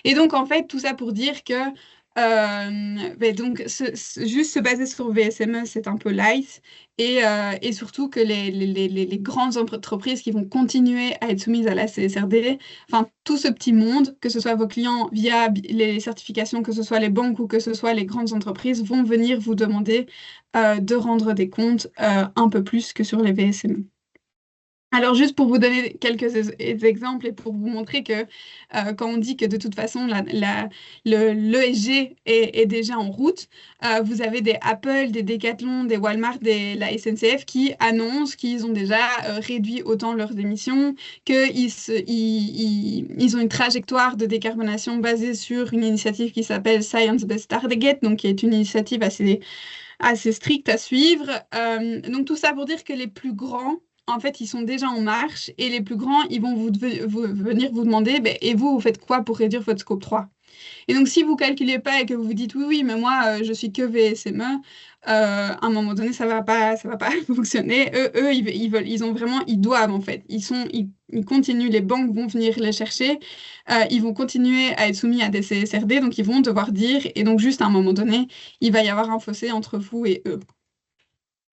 Et donc, en fait, tout ça pour dire que Donc, juste se baser sur VSME, c'est un peu light. Et surtout que les grandes entreprises qui vont continuer à être soumises à la CSRD, enfin, tout ce petit monde, que ce soit vos clients via les certifications, que ce soit les banques ou que ce soit les grandes entreprises, vont venir vous demander de rendre des comptes un peu plus que sur les VSME. Alors, juste pour vous donner quelques exemples et pour vous montrer que quand on dit que de toute façon l'ESG est déjà en route, vous avez des Apple, des Decathlon, des Walmart, la SNCF qui annoncent qu'ils ont déjà réduit autant leurs émissions, qu'ils ont une trajectoire de décarbonation basée sur une initiative qui s'appelle Science Based Target, donc qui est une initiative assez stricte à suivre. Donc tout ça pour dire que les plus grands, en fait, ils sont déjà en marche et les plus grands, ils vont venir vous demander, ben, et vous faites quoi pour réduire votre scope 3? Et donc, si vous calculez pas et que vous vous dites, oui, oui, mais moi, je suis que VSME, à un moment donné, ça va pas fonctionner. Eux ils ont vraiment, ils doivent, en fait. Ils continuent, les banques vont venir les chercher, ils vont continuer à être soumis à des CSRD, donc ils vont devoir dire, et donc juste à un moment donné, il va y avoir un fossé entre vous et eux.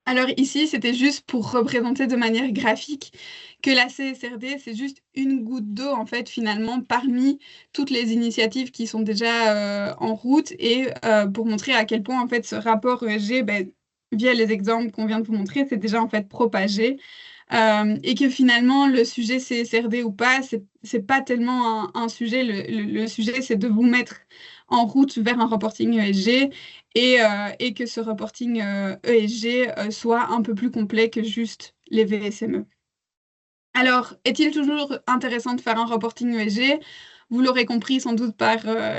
Alors ici, c'était juste pour représenter de manière graphique que la CSRD, c'est juste une goutte d'eau, en fait, finalement, parmi toutes les initiatives qui sont déjà en route et pour montrer à quel point, en fait, ce rapport ESG, ben, via les exemples qu'on vient de vous montrer, c'est déjà, en fait, propagé. Et que finalement, le sujet CSRD ou pas, c'est pas tellement un sujet. Le sujet, c'est de vous mettre en route vers un reporting ESG et que ce reporting ESG soit un peu plus complet que juste les VSME. Alors, est-il toujours intéressant de faire un reporting ESG? Vous l'aurez compris sans doute par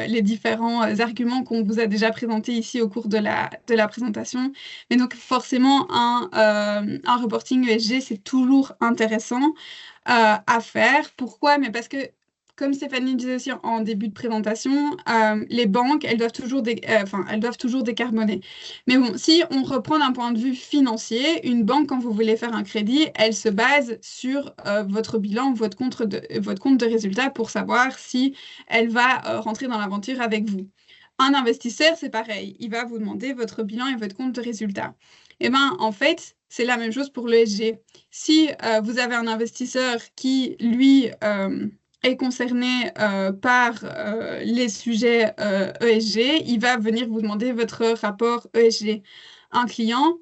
les différents arguments qu'on vous a déjà présentés ici au cours de la présentation. Mais donc forcément, un reporting ESG, c'est toujours intéressant à faire. Pourquoi? Mais parce que, comme Stéphanie disait aussi en début de présentation, les banques, elles doivent toujours décarboner. Mais bon, si on reprend d'un point de vue financier, une banque, quand vous voulez faire un crédit, elle se base sur votre bilan, votre compte de résultat pour savoir si elle va rentrer dans l'aventure avec vous. Un investisseur, c'est pareil. Il va vous demander votre bilan et votre compte de résultat. Eh bien, en fait, c'est la même chose pour l'ESG. Si vous avez un investisseur qui, lui, est concerné par les sujets ESG, il va venir vous demander votre rapport ESG. Un client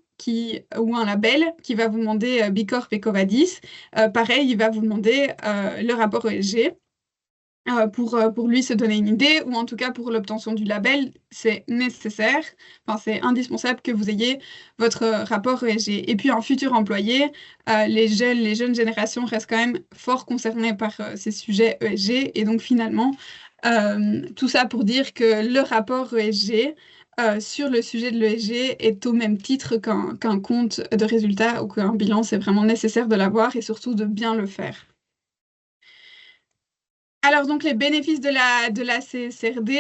ou un label qui va vous demander Bicorp et Covadis, pareil, il va vous demander le rapport ESG. Pour lui se donner une idée, ou en tout cas pour l'obtention du label, c'est nécessaire, enfin, c'est indispensable que vous ayez votre rapport ESG. Et puis un futur employé, les jeunes générations restent quand même fort concernées par ces sujets ESG, et donc finalement, tout ça pour dire que le rapport ESG sur le sujet de l'ESG est au même titre qu'un compte de résultat ou qu'un bilan, c'est vraiment nécessaire de l'avoir et surtout de bien le faire. Alors, donc, les bénéfices de la CSRD,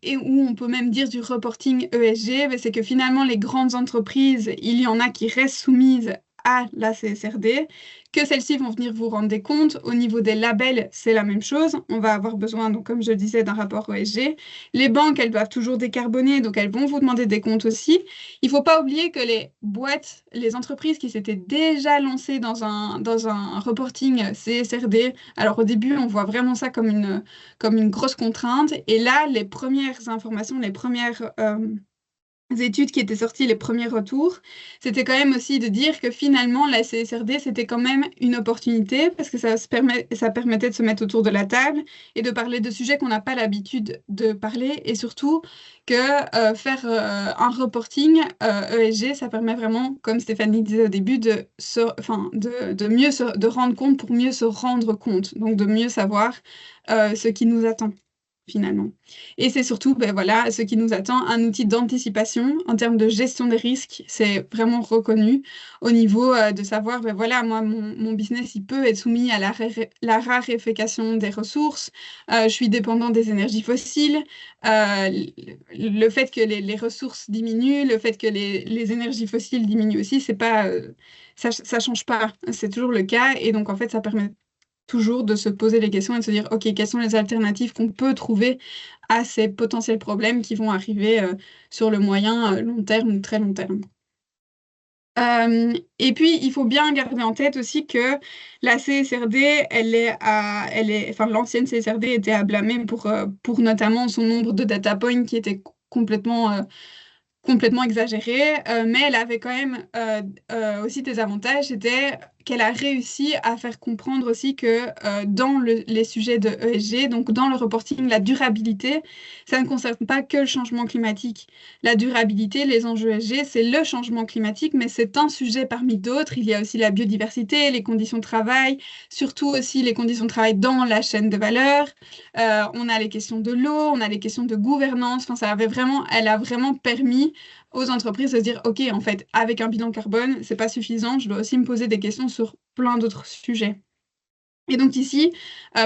et où on peut même dire du reporting ESG, ben, c'est que finalement, les grandes entreprises, il y en a qui restent soumises à la CSRD, que celles-ci vont venir vous rendre des comptes. Au niveau des labels, c'est la même chose. On va avoir besoin, donc, comme je disais, d'un rapport ESG. Les banques, elles doivent toujours décarboner, donc elles vont vous demander des comptes aussi. Il ne faut pas oublier que les boîtes, les entreprises qui s'étaient déjà lancées dans un reporting CSRD, alors au début, on voit vraiment ça comme une grosse contrainte. Et là, les premières informations, les premières études qui étaient sorties, les premiers retours, c'était quand même aussi de dire que finalement, la CSRD, c'était quand même une opportunité parce que ça permettait de se mettre autour de la table et de parler de sujets qu'on n'a pas l'habitude de parler et surtout que faire un reporting ESG, ça permet vraiment, comme Stéphanie disait au début, de mieux de rendre compte pour mieux se rendre compte, donc de mieux savoir ce qui nous attend finalement. Et c'est surtout, ben voilà, ce qui nous attend, un outil d'anticipation en termes de gestion des risques. C'est vraiment reconnu au niveau de savoir, ben voilà, moi, mon business, il peut être soumis à la raréfaction des ressources. Je suis dépendant des énergies fossiles. Le fait que les ressources diminuent, le fait que les énergies fossiles diminuent aussi, c'est pas, ça change pas. C'est toujours le cas. Et donc, en fait, ça permet toujours de se poser les questions et de se dire, OK, quelles sont les alternatives qu'on peut trouver à ces potentiels problèmes qui vont arriver sur le moyen, long terme ou très long terme. Et puis, il faut bien garder en tête aussi que la CSRD, enfin, l'ancienne CSRD était à blâmer pour notamment son nombre de data points qui était complètement exagérée, mais elle avait quand même aussi des avantages, c'était qu'elle a réussi à faire comprendre aussi que dans les sujets de ESG, donc dans le reporting, la durabilité, ça ne concerne pas que le changement climatique. La durabilité, les enjeux ESG, c'est le changement climatique, mais c'est un sujet parmi d'autres. Il y a aussi la biodiversité, les conditions de travail, surtout aussi les conditions de travail dans la chaîne de valeur. On a les questions de l'eau, on a les questions de gouvernance. Enfin, elle a vraiment permis aux entreprises de se dire, OK, en fait, avec un bilan carbone, c'est pas suffisant, je dois aussi me poser des questions sur plein d'autres sujets. Et donc ici,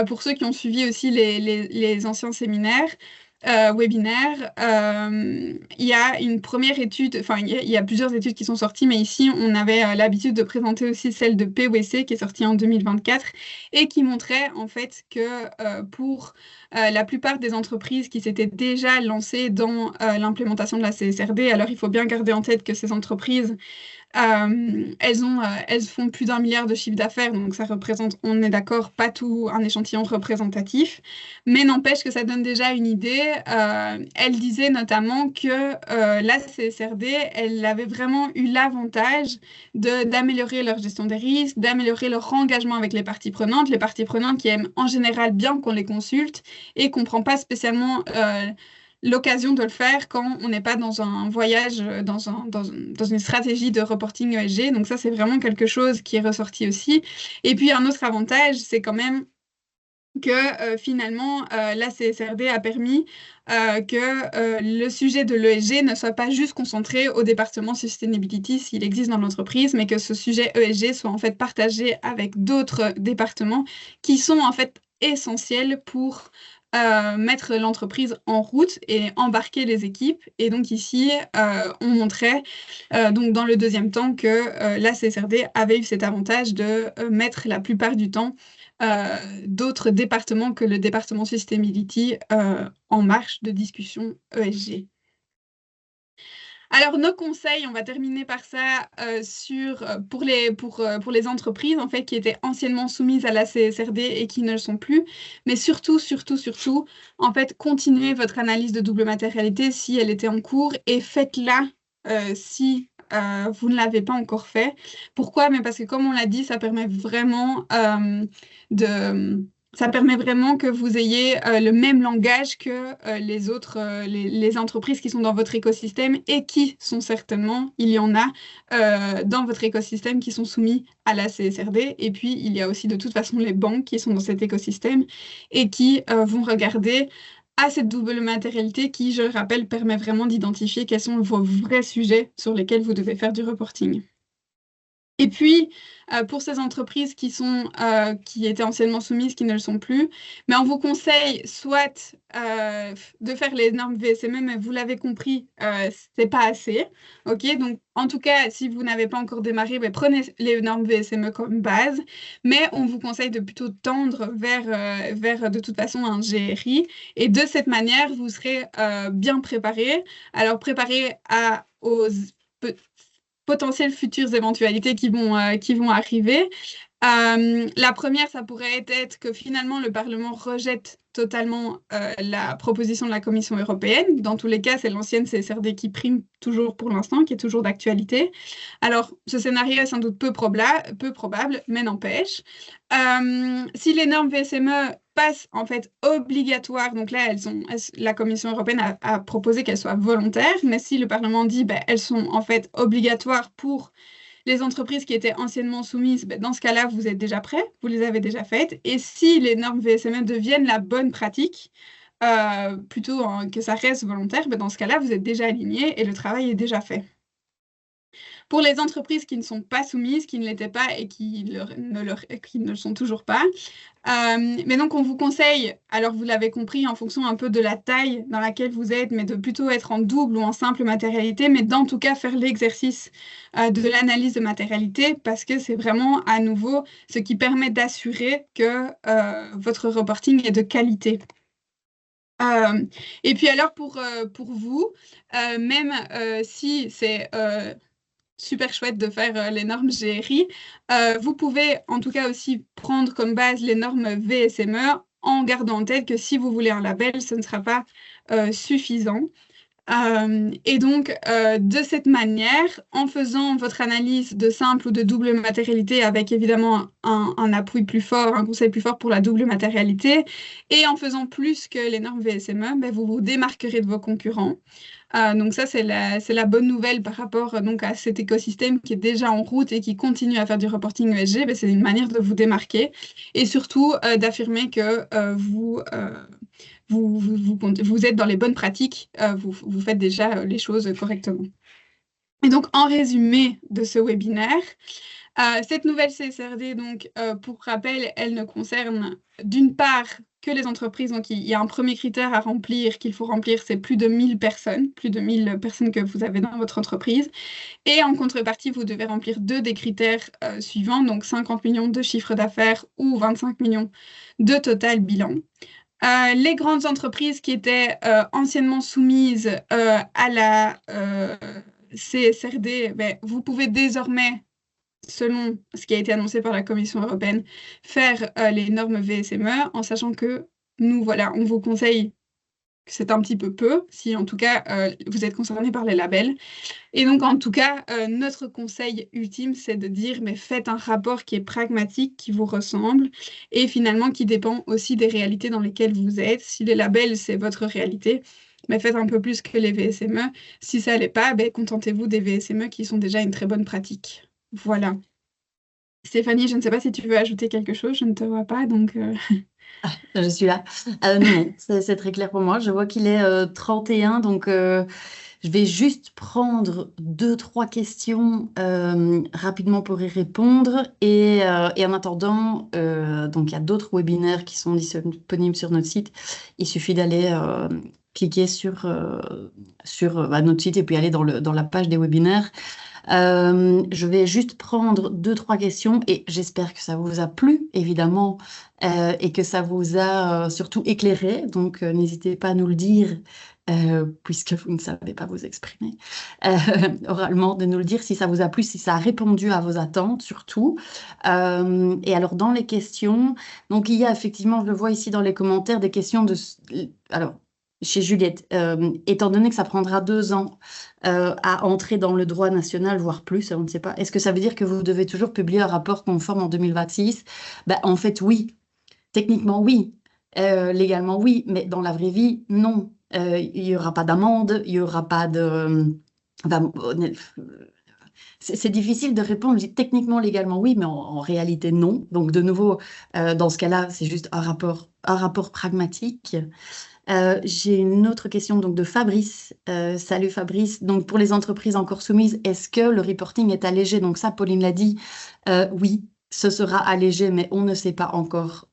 pour ceux qui ont suivi aussi les anciens séminaires, webinaires, il y a une première étude, enfin il y a plusieurs études qui sont sorties, mais ici on avait l'habitude de présenter aussi celle de PwC qui est sortie en 2024 et qui montrait en fait que pour la plupart des entreprises qui s'étaient déjà lancées dans l'implémentation de la CSRD, alors il faut bien garder en tête que ces entreprises elles font plus d'1 milliard de chiffre d'affaires, donc ça représente, on est d'accord, pas tout un échantillon représentatif, mais n'empêche que ça donne déjà une idée. Elle disait notamment que la CSRD, elle avait vraiment eu l'avantage d'améliorer leur gestion des risques, d'améliorer leur engagement avec les parties prenantes qui aiment en général bien qu'on les consulte et qu'on ne prend pas spécialement l'occasion de le faire quand on n'est pas dans un voyage, dans une stratégie de reporting ESG. Donc ça, c'est vraiment quelque chose qui est ressorti aussi. Et puis un autre avantage, c'est quand même que finalement, la CSRD a permis que le sujet de l'ESG ne soit pas juste concentré au département Sustainability s'il existe dans l'entreprise, mais que ce sujet ESG soit en fait partagé avec d'autres départements qui sont en fait essentiels pour mettre l'entreprise en route et embarquer les équipes. Et donc ici, on montrait donc dans le deuxième temps que la CSRD avait eu cet avantage de mettre la plupart du temps d'autres départements que le département Sustainability en marche de discussion ESG. Alors, nos conseils, on va terminer par ça pour les entreprises en fait, qui étaient anciennement soumises à la CSRD et qui ne le sont plus. Mais surtout, en fait, continuez votre analyse de double matérialité si elle était en cours et faites-la si vous ne l'avez pas encore fait. Pourquoi? Mais parce que comme on l'a dit, ça permet vraiment de ça permet vraiment que vous ayez le même langage que les entreprises qui sont dans votre écosystème et qui sont certainement, il y en a dans votre écosystème qui sont soumis à la CSRD. Et puis, il y a aussi de toute façon les banques qui sont dans cet écosystème et qui vont regarder à cette double matérialité qui, je le rappelle, permet vraiment d'identifier quels sont vos vrais sujets sur lesquels vous devez faire du reporting. Et puis, pour ces entreprises qui étaient anciennement soumises, qui ne le sont plus, mais on vous conseille soit de faire les normes VSME, mais vous l'avez compris, c'est pas assez. Ok, donc en tout cas, si vous n'avez pas encore démarré, ben, prenez les normes VSME comme base, mais on vous conseille de plutôt tendre vers de toute façon un GRI. Et de cette manière, vous serez bien préparé. Alors préparé aux potentielles futures éventualités qui vont arriver. La première, ça pourrait être que finalement le Parlement rejette totalement la proposition de la Commission européenne. Dans tous les cas, c'est l'ancienne CSRD qui prime toujours pour l'instant, qui est toujours d'actualité. Alors, ce scénario est sans doute peu probable, mais n'empêche. Si les normes VSME passent en fait obligatoires, donc là, la Commission européenne a proposé qu'elles soient volontaires, mais si le Parlement dit ben, elles sont en fait obligatoires pour les entreprises qui étaient anciennement soumises, ben, dans ce cas-là, vous êtes déjà prêts, vous les avez déjà faites. Et si les normes VSME deviennent la bonne pratique, plutôt que ça reste volontaire, ben, dans ce cas-là, vous êtes déjà aligné et le travail est déjà fait. Pour les entreprises qui ne sont pas soumises, qui ne l'étaient pas et qui ne le sont toujours pas. Mais donc, on vous conseille, alors vous l'avez compris, en fonction un peu de la taille dans laquelle vous êtes, mais de plutôt être en double ou en simple matérialité, mais d'en tout cas faire l'exercice de l'analyse de matérialité, parce que c'est vraiment à nouveau ce qui permet d'assurer que votre reporting est de qualité. Et puis alors pour vous, même si c'est super chouette de faire les normes GRI. Vous pouvez en tout cas aussi prendre comme base les normes VSME en gardant en tête que si vous voulez un label, ce ne sera pas suffisant. Et donc, de cette manière, en faisant votre analyse de simple ou de double matérialité avec évidemment un appui plus fort, un conseil plus fort pour la double matérialité, et en faisant plus que les normes VSME, ben, vous vous démarquerez de vos concurrents. Donc ça, c'est la bonne nouvelle par rapport donc, à cet écosystème qui est déjà en route et qui continue à faire du reporting ESG. Ben, c'est une manière de vous démarquer et surtout d'affirmer que vous êtes dans les bonnes pratiques, vous faites déjà les choses correctement. Et donc, en résumé de ce webinaire, cette nouvelle CSRD, donc, pour rappel, elle ne concerne d'une part que les entreprises. Donc, il y a un premier critère à remplir, qu'il faut remplir, c'est plus de 1000 personnes que vous avez dans votre entreprise. Et en contrepartie, vous devez remplir deux des critères suivants, donc 50 millions de chiffre d'affaires ou 25 millions de total bilan. Les grandes entreprises qui étaient anciennement soumises à la CSRD, ben, vous pouvez désormais, selon ce qui a été annoncé par la Commission européenne, faire les normes VSME, en sachant que nous, voilà, on vous conseille que c'est un petit peu, si en tout cas vous êtes concerné par les labels. Et donc, en tout cas, notre conseil ultime, c'est de dire, mais faites un rapport qui est pragmatique, qui vous ressemble, et finalement qui dépend aussi des réalités dans lesquelles vous êtes. Si les labels, c'est votre réalité, mais faites un peu plus que les VSME. Si ça l'est pas, ben, contentez-vous des VSME qui sont déjà une très bonne pratique. Voilà. Stéphanie, je ne sais pas si tu veux ajouter quelque chose, je ne te vois pas, donc... Je suis là. Non, c'est très clair pour moi. Je vois qu'il est 31, donc je vais juste prendre deux, trois questions rapidement pour y répondre. Et en attendant, donc il y a d'autres webinaires qui sont disponibles sur notre site. Il suffit d'aller cliquer sur notre site et puis aller dans la page des webinaires. Je vais juste prendre deux, trois questions et j'espère que ça vous a plu, évidemment, et que ça vous a surtout éclairé. Donc, n'hésitez pas à nous le dire, puisque vous ne savez pas vous exprimer oralement, de nous le dire si ça vous a plu, si ça a répondu à vos attentes, surtout. Et alors, dans les questions, donc il y a effectivement, je le vois ici dans les commentaires, des questions de... Alors, chez Juliette, étant donné que ça prendra 2 ans à entrer dans le droit national, voire plus, on ne sait pas, est-ce que ça veut dire que vous devez toujours publier un rapport conforme en 2026? Ben, en fait, oui. Techniquement, oui. Légalement, oui. Mais dans la vraie vie, non. Il n'y aura pas d'amende, il n'y aura pas de... enfin, c'est difficile de répondre. Je dis techniquement, légalement, oui, mais en réalité, non. Donc, de nouveau, dans ce cas-là, c'est juste un rapport pragmatique. J'ai une autre question donc de Fabrice. Salut Fabrice. Donc pour les entreprises encore soumises, est-ce que le reporting est allégé? Donc ça, Pauline l'a dit. Oui, ce sera allégé, mais on ne sait pas encore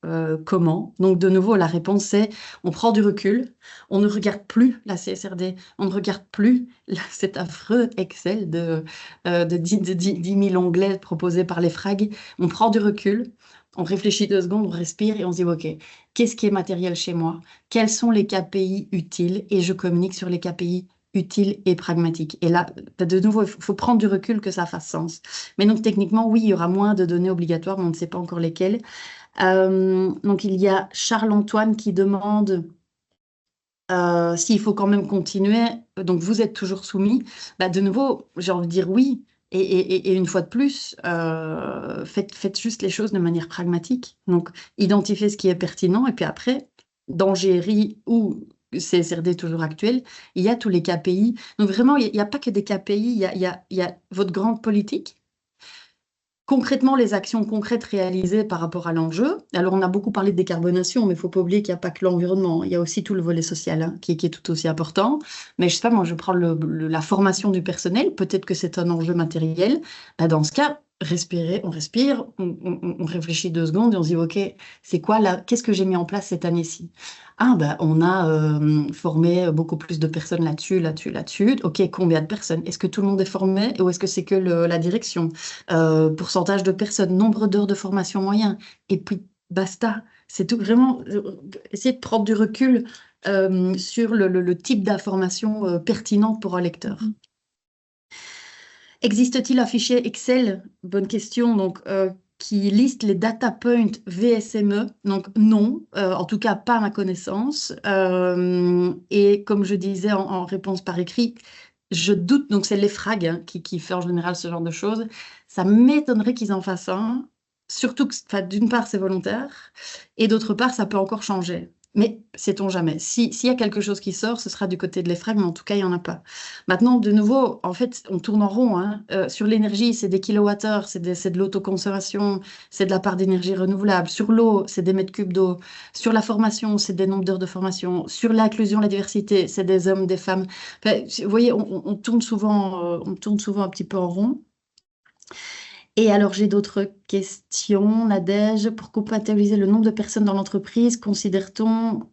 comment. Donc de nouveau, la réponse c'est on prend du recul, on ne regarde plus la CSRD, on ne regarde plus cet affreux Excel de 10 000 onglets proposés par les FRAG. On prend du recul. On réfléchit 2 secondes, on respire et on se dit, OK, qu'est-ce qui est matériel chez moi? Quels sont les KPI utiles? Et je communique sur les KPI utiles et pragmatiques. Et là, de nouveau, il faut prendre du recul que ça fasse sens. Mais donc, techniquement, oui, il y aura moins de données obligatoires, mais on ne sait pas encore lesquelles. Donc, il y a Charles-Antoine qui demande s'il faut quand même continuer. Donc, vous êtes toujours soumis. Bah, de nouveau, j'ai envie de dire oui. Et une fois de plus, faites juste les choses de manière pragmatique. Donc, identifiez ce qui est pertinent. Et puis après, dans GRI ou CSRD toujours actuel, il y a tous les KPI. Donc vraiment, il n'y a pas que des KPI, il y a votre grande politique concrètement, les actions concrètes réalisées par rapport à l'enjeu. Alors, on a beaucoup parlé de décarbonation, mais il ne faut pas oublier qu'il n'y a pas que l'environnement. Il y a aussi tout le volet social hein, qui est tout aussi important. Mais je sais pas, moi, je prends la formation du personnel. Peut-être que c'est un enjeu matériel. Ben, dans ce cas, respirer, on respire, on réfléchit 2 secondes et on se dit, OK, c'est quoi là? Qu'est-ce que j'ai mis en place cette année-ci? Ah, ben, on a formé beaucoup plus de personnes là-dessus, là-dessus, là-dessus. OK, combien de personnes? Est-ce que tout le monde est formé ou est-ce que c'est que la direction? Pourcentage de personnes, nombre d'heures de formation moyen, et puis basta. C'est tout vraiment essayer de prendre du recul sur le type d'information pertinente pour un lecteur. Existe-t-il un fichier Excel? Bonne question. Donc, qui liste les data points VSME? Donc, non, en tout cas, pas à ma connaissance. Et comme je disais en réponse par écrit, je doute, donc c'est l'EFRAG hein, qui fait en général ce genre de choses. Ça m'étonnerait qu'ils en fassent un, surtout que, d'une part, c'est volontaire, et d'autre part, ça peut encore changer. Mais sait-on jamais. S'il y a quelque chose qui sort, ce sera du côté de l'EFRAG, mais en tout cas, il n'y en a pas. Maintenant, de nouveau, en fait, on tourne en rond. Hein. Sur l'énergie, c'est des kilowattheures, c'est de l'autoconsommation, c'est de la part d'énergie renouvelable. Sur l'eau, c'est des mètres cubes d'eau. Sur la formation, c'est des nombres d'heures de formation. Sur l'inclusion, la diversité, c'est des hommes, des femmes. Enfin, vous voyez, on tourne souvent un petit peu en rond. Et alors, j'ai d'autres questions, Nadège. Pour comptabiliser le nombre de personnes dans l'entreprise, considère-t-on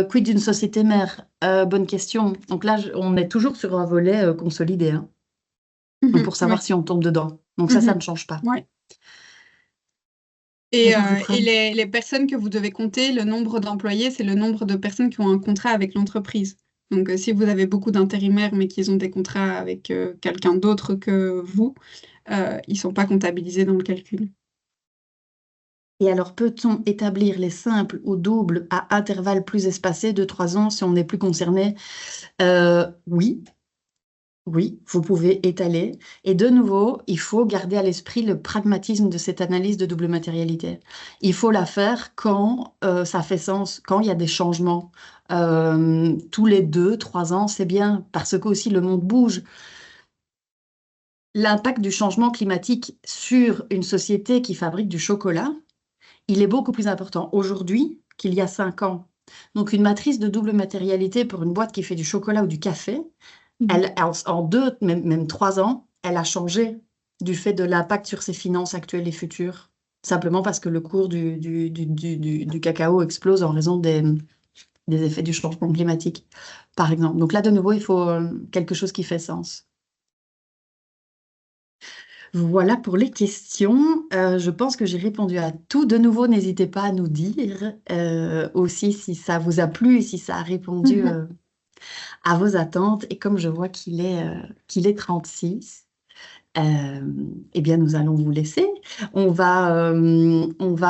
quid d'une société mère? Bonne question. Donc là, on est toujours sur un volet consolidé, hein, donc pour savoir Ouais. si on tombe dedans. Donc ça ne change pas. Ouais. Et Et, donc, vous prenez... les personnes que vous devez compter, le nombre d'employés, c'est le nombre de personnes qui ont un contrat avec l'entreprise. Donc, si vous avez beaucoup d'intérimaires, mais qu'ils ont des contrats avec quelqu'un d'autre que vous, ils ne sont pas comptabilisés dans le calcul. Et alors, peut-on établir les simples ou doubles à intervalles plus espacés de 3 ans si on n'est plus concerné? Oui. Oui, vous pouvez étaler. Et de nouveau, il faut garder à l'esprit le pragmatisme de cette analyse de double matérialité. Il faut la faire quand ça fait sens, quand il y a des changements. Tous les 2, 3 ans, c'est bien, parce que aussi le monde bouge. L'impact du changement climatique sur une société qui fabrique du chocolat, il est beaucoup plus important aujourd'hui qu'il y a 5 ans. Donc, une matrice de double matérialité pour une boîte qui fait du chocolat ou du café, en 2, même 3 ans, elle a changé du fait de l'impact sur ses finances actuelles et futures. Simplement parce que le cours du cacao explose en raison des effets du changement climatique, par exemple. Donc là, de nouveau, il faut quelque chose qui fait sens. Voilà pour les questions. Je pense que j'ai répondu à tout. De nouveau, n'hésitez pas à nous dire aussi si ça vous a plu et si ça a répondu à vos attentes. Et comme je vois qu'il est 36, eh bien, nous allons vous laisser. On va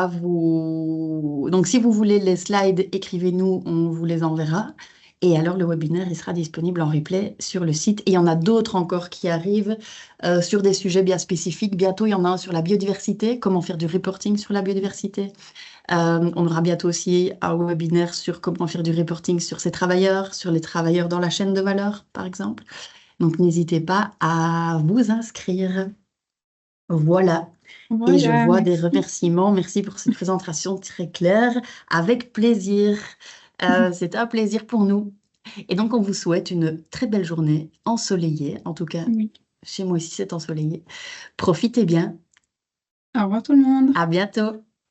vous... Donc, si vous voulez les slides, écrivez-nous, on vous les enverra. Et alors, le webinaire, il sera disponible en replay sur le site. Et il y en a d'autres encore qui arrivent sur des sujets bien spécifiques. Bientôt, il y en a un sur la biodiversité, comment faire du reporting sur la biodiversité. On aura bientôt aussi un webinaire sur comment faire du reporting sur ces travailleurs, sur les travailleurs dans la chaîne de valeur, par exemple. Donc, n'hésitez pas à vous inscrire. Voilà. Et je Voilà, vois des merci. remerciements. Merci pour cette présentation très claire. Avec plaisir. C'est un plaisir pour nous. Et donc, on vous souhaite une très belle journée ensoleillée. En tout cas, Oui. chez moi ici, c'est ensoleillé. Profitez bien. Au revoir tout le monde. À bientôt.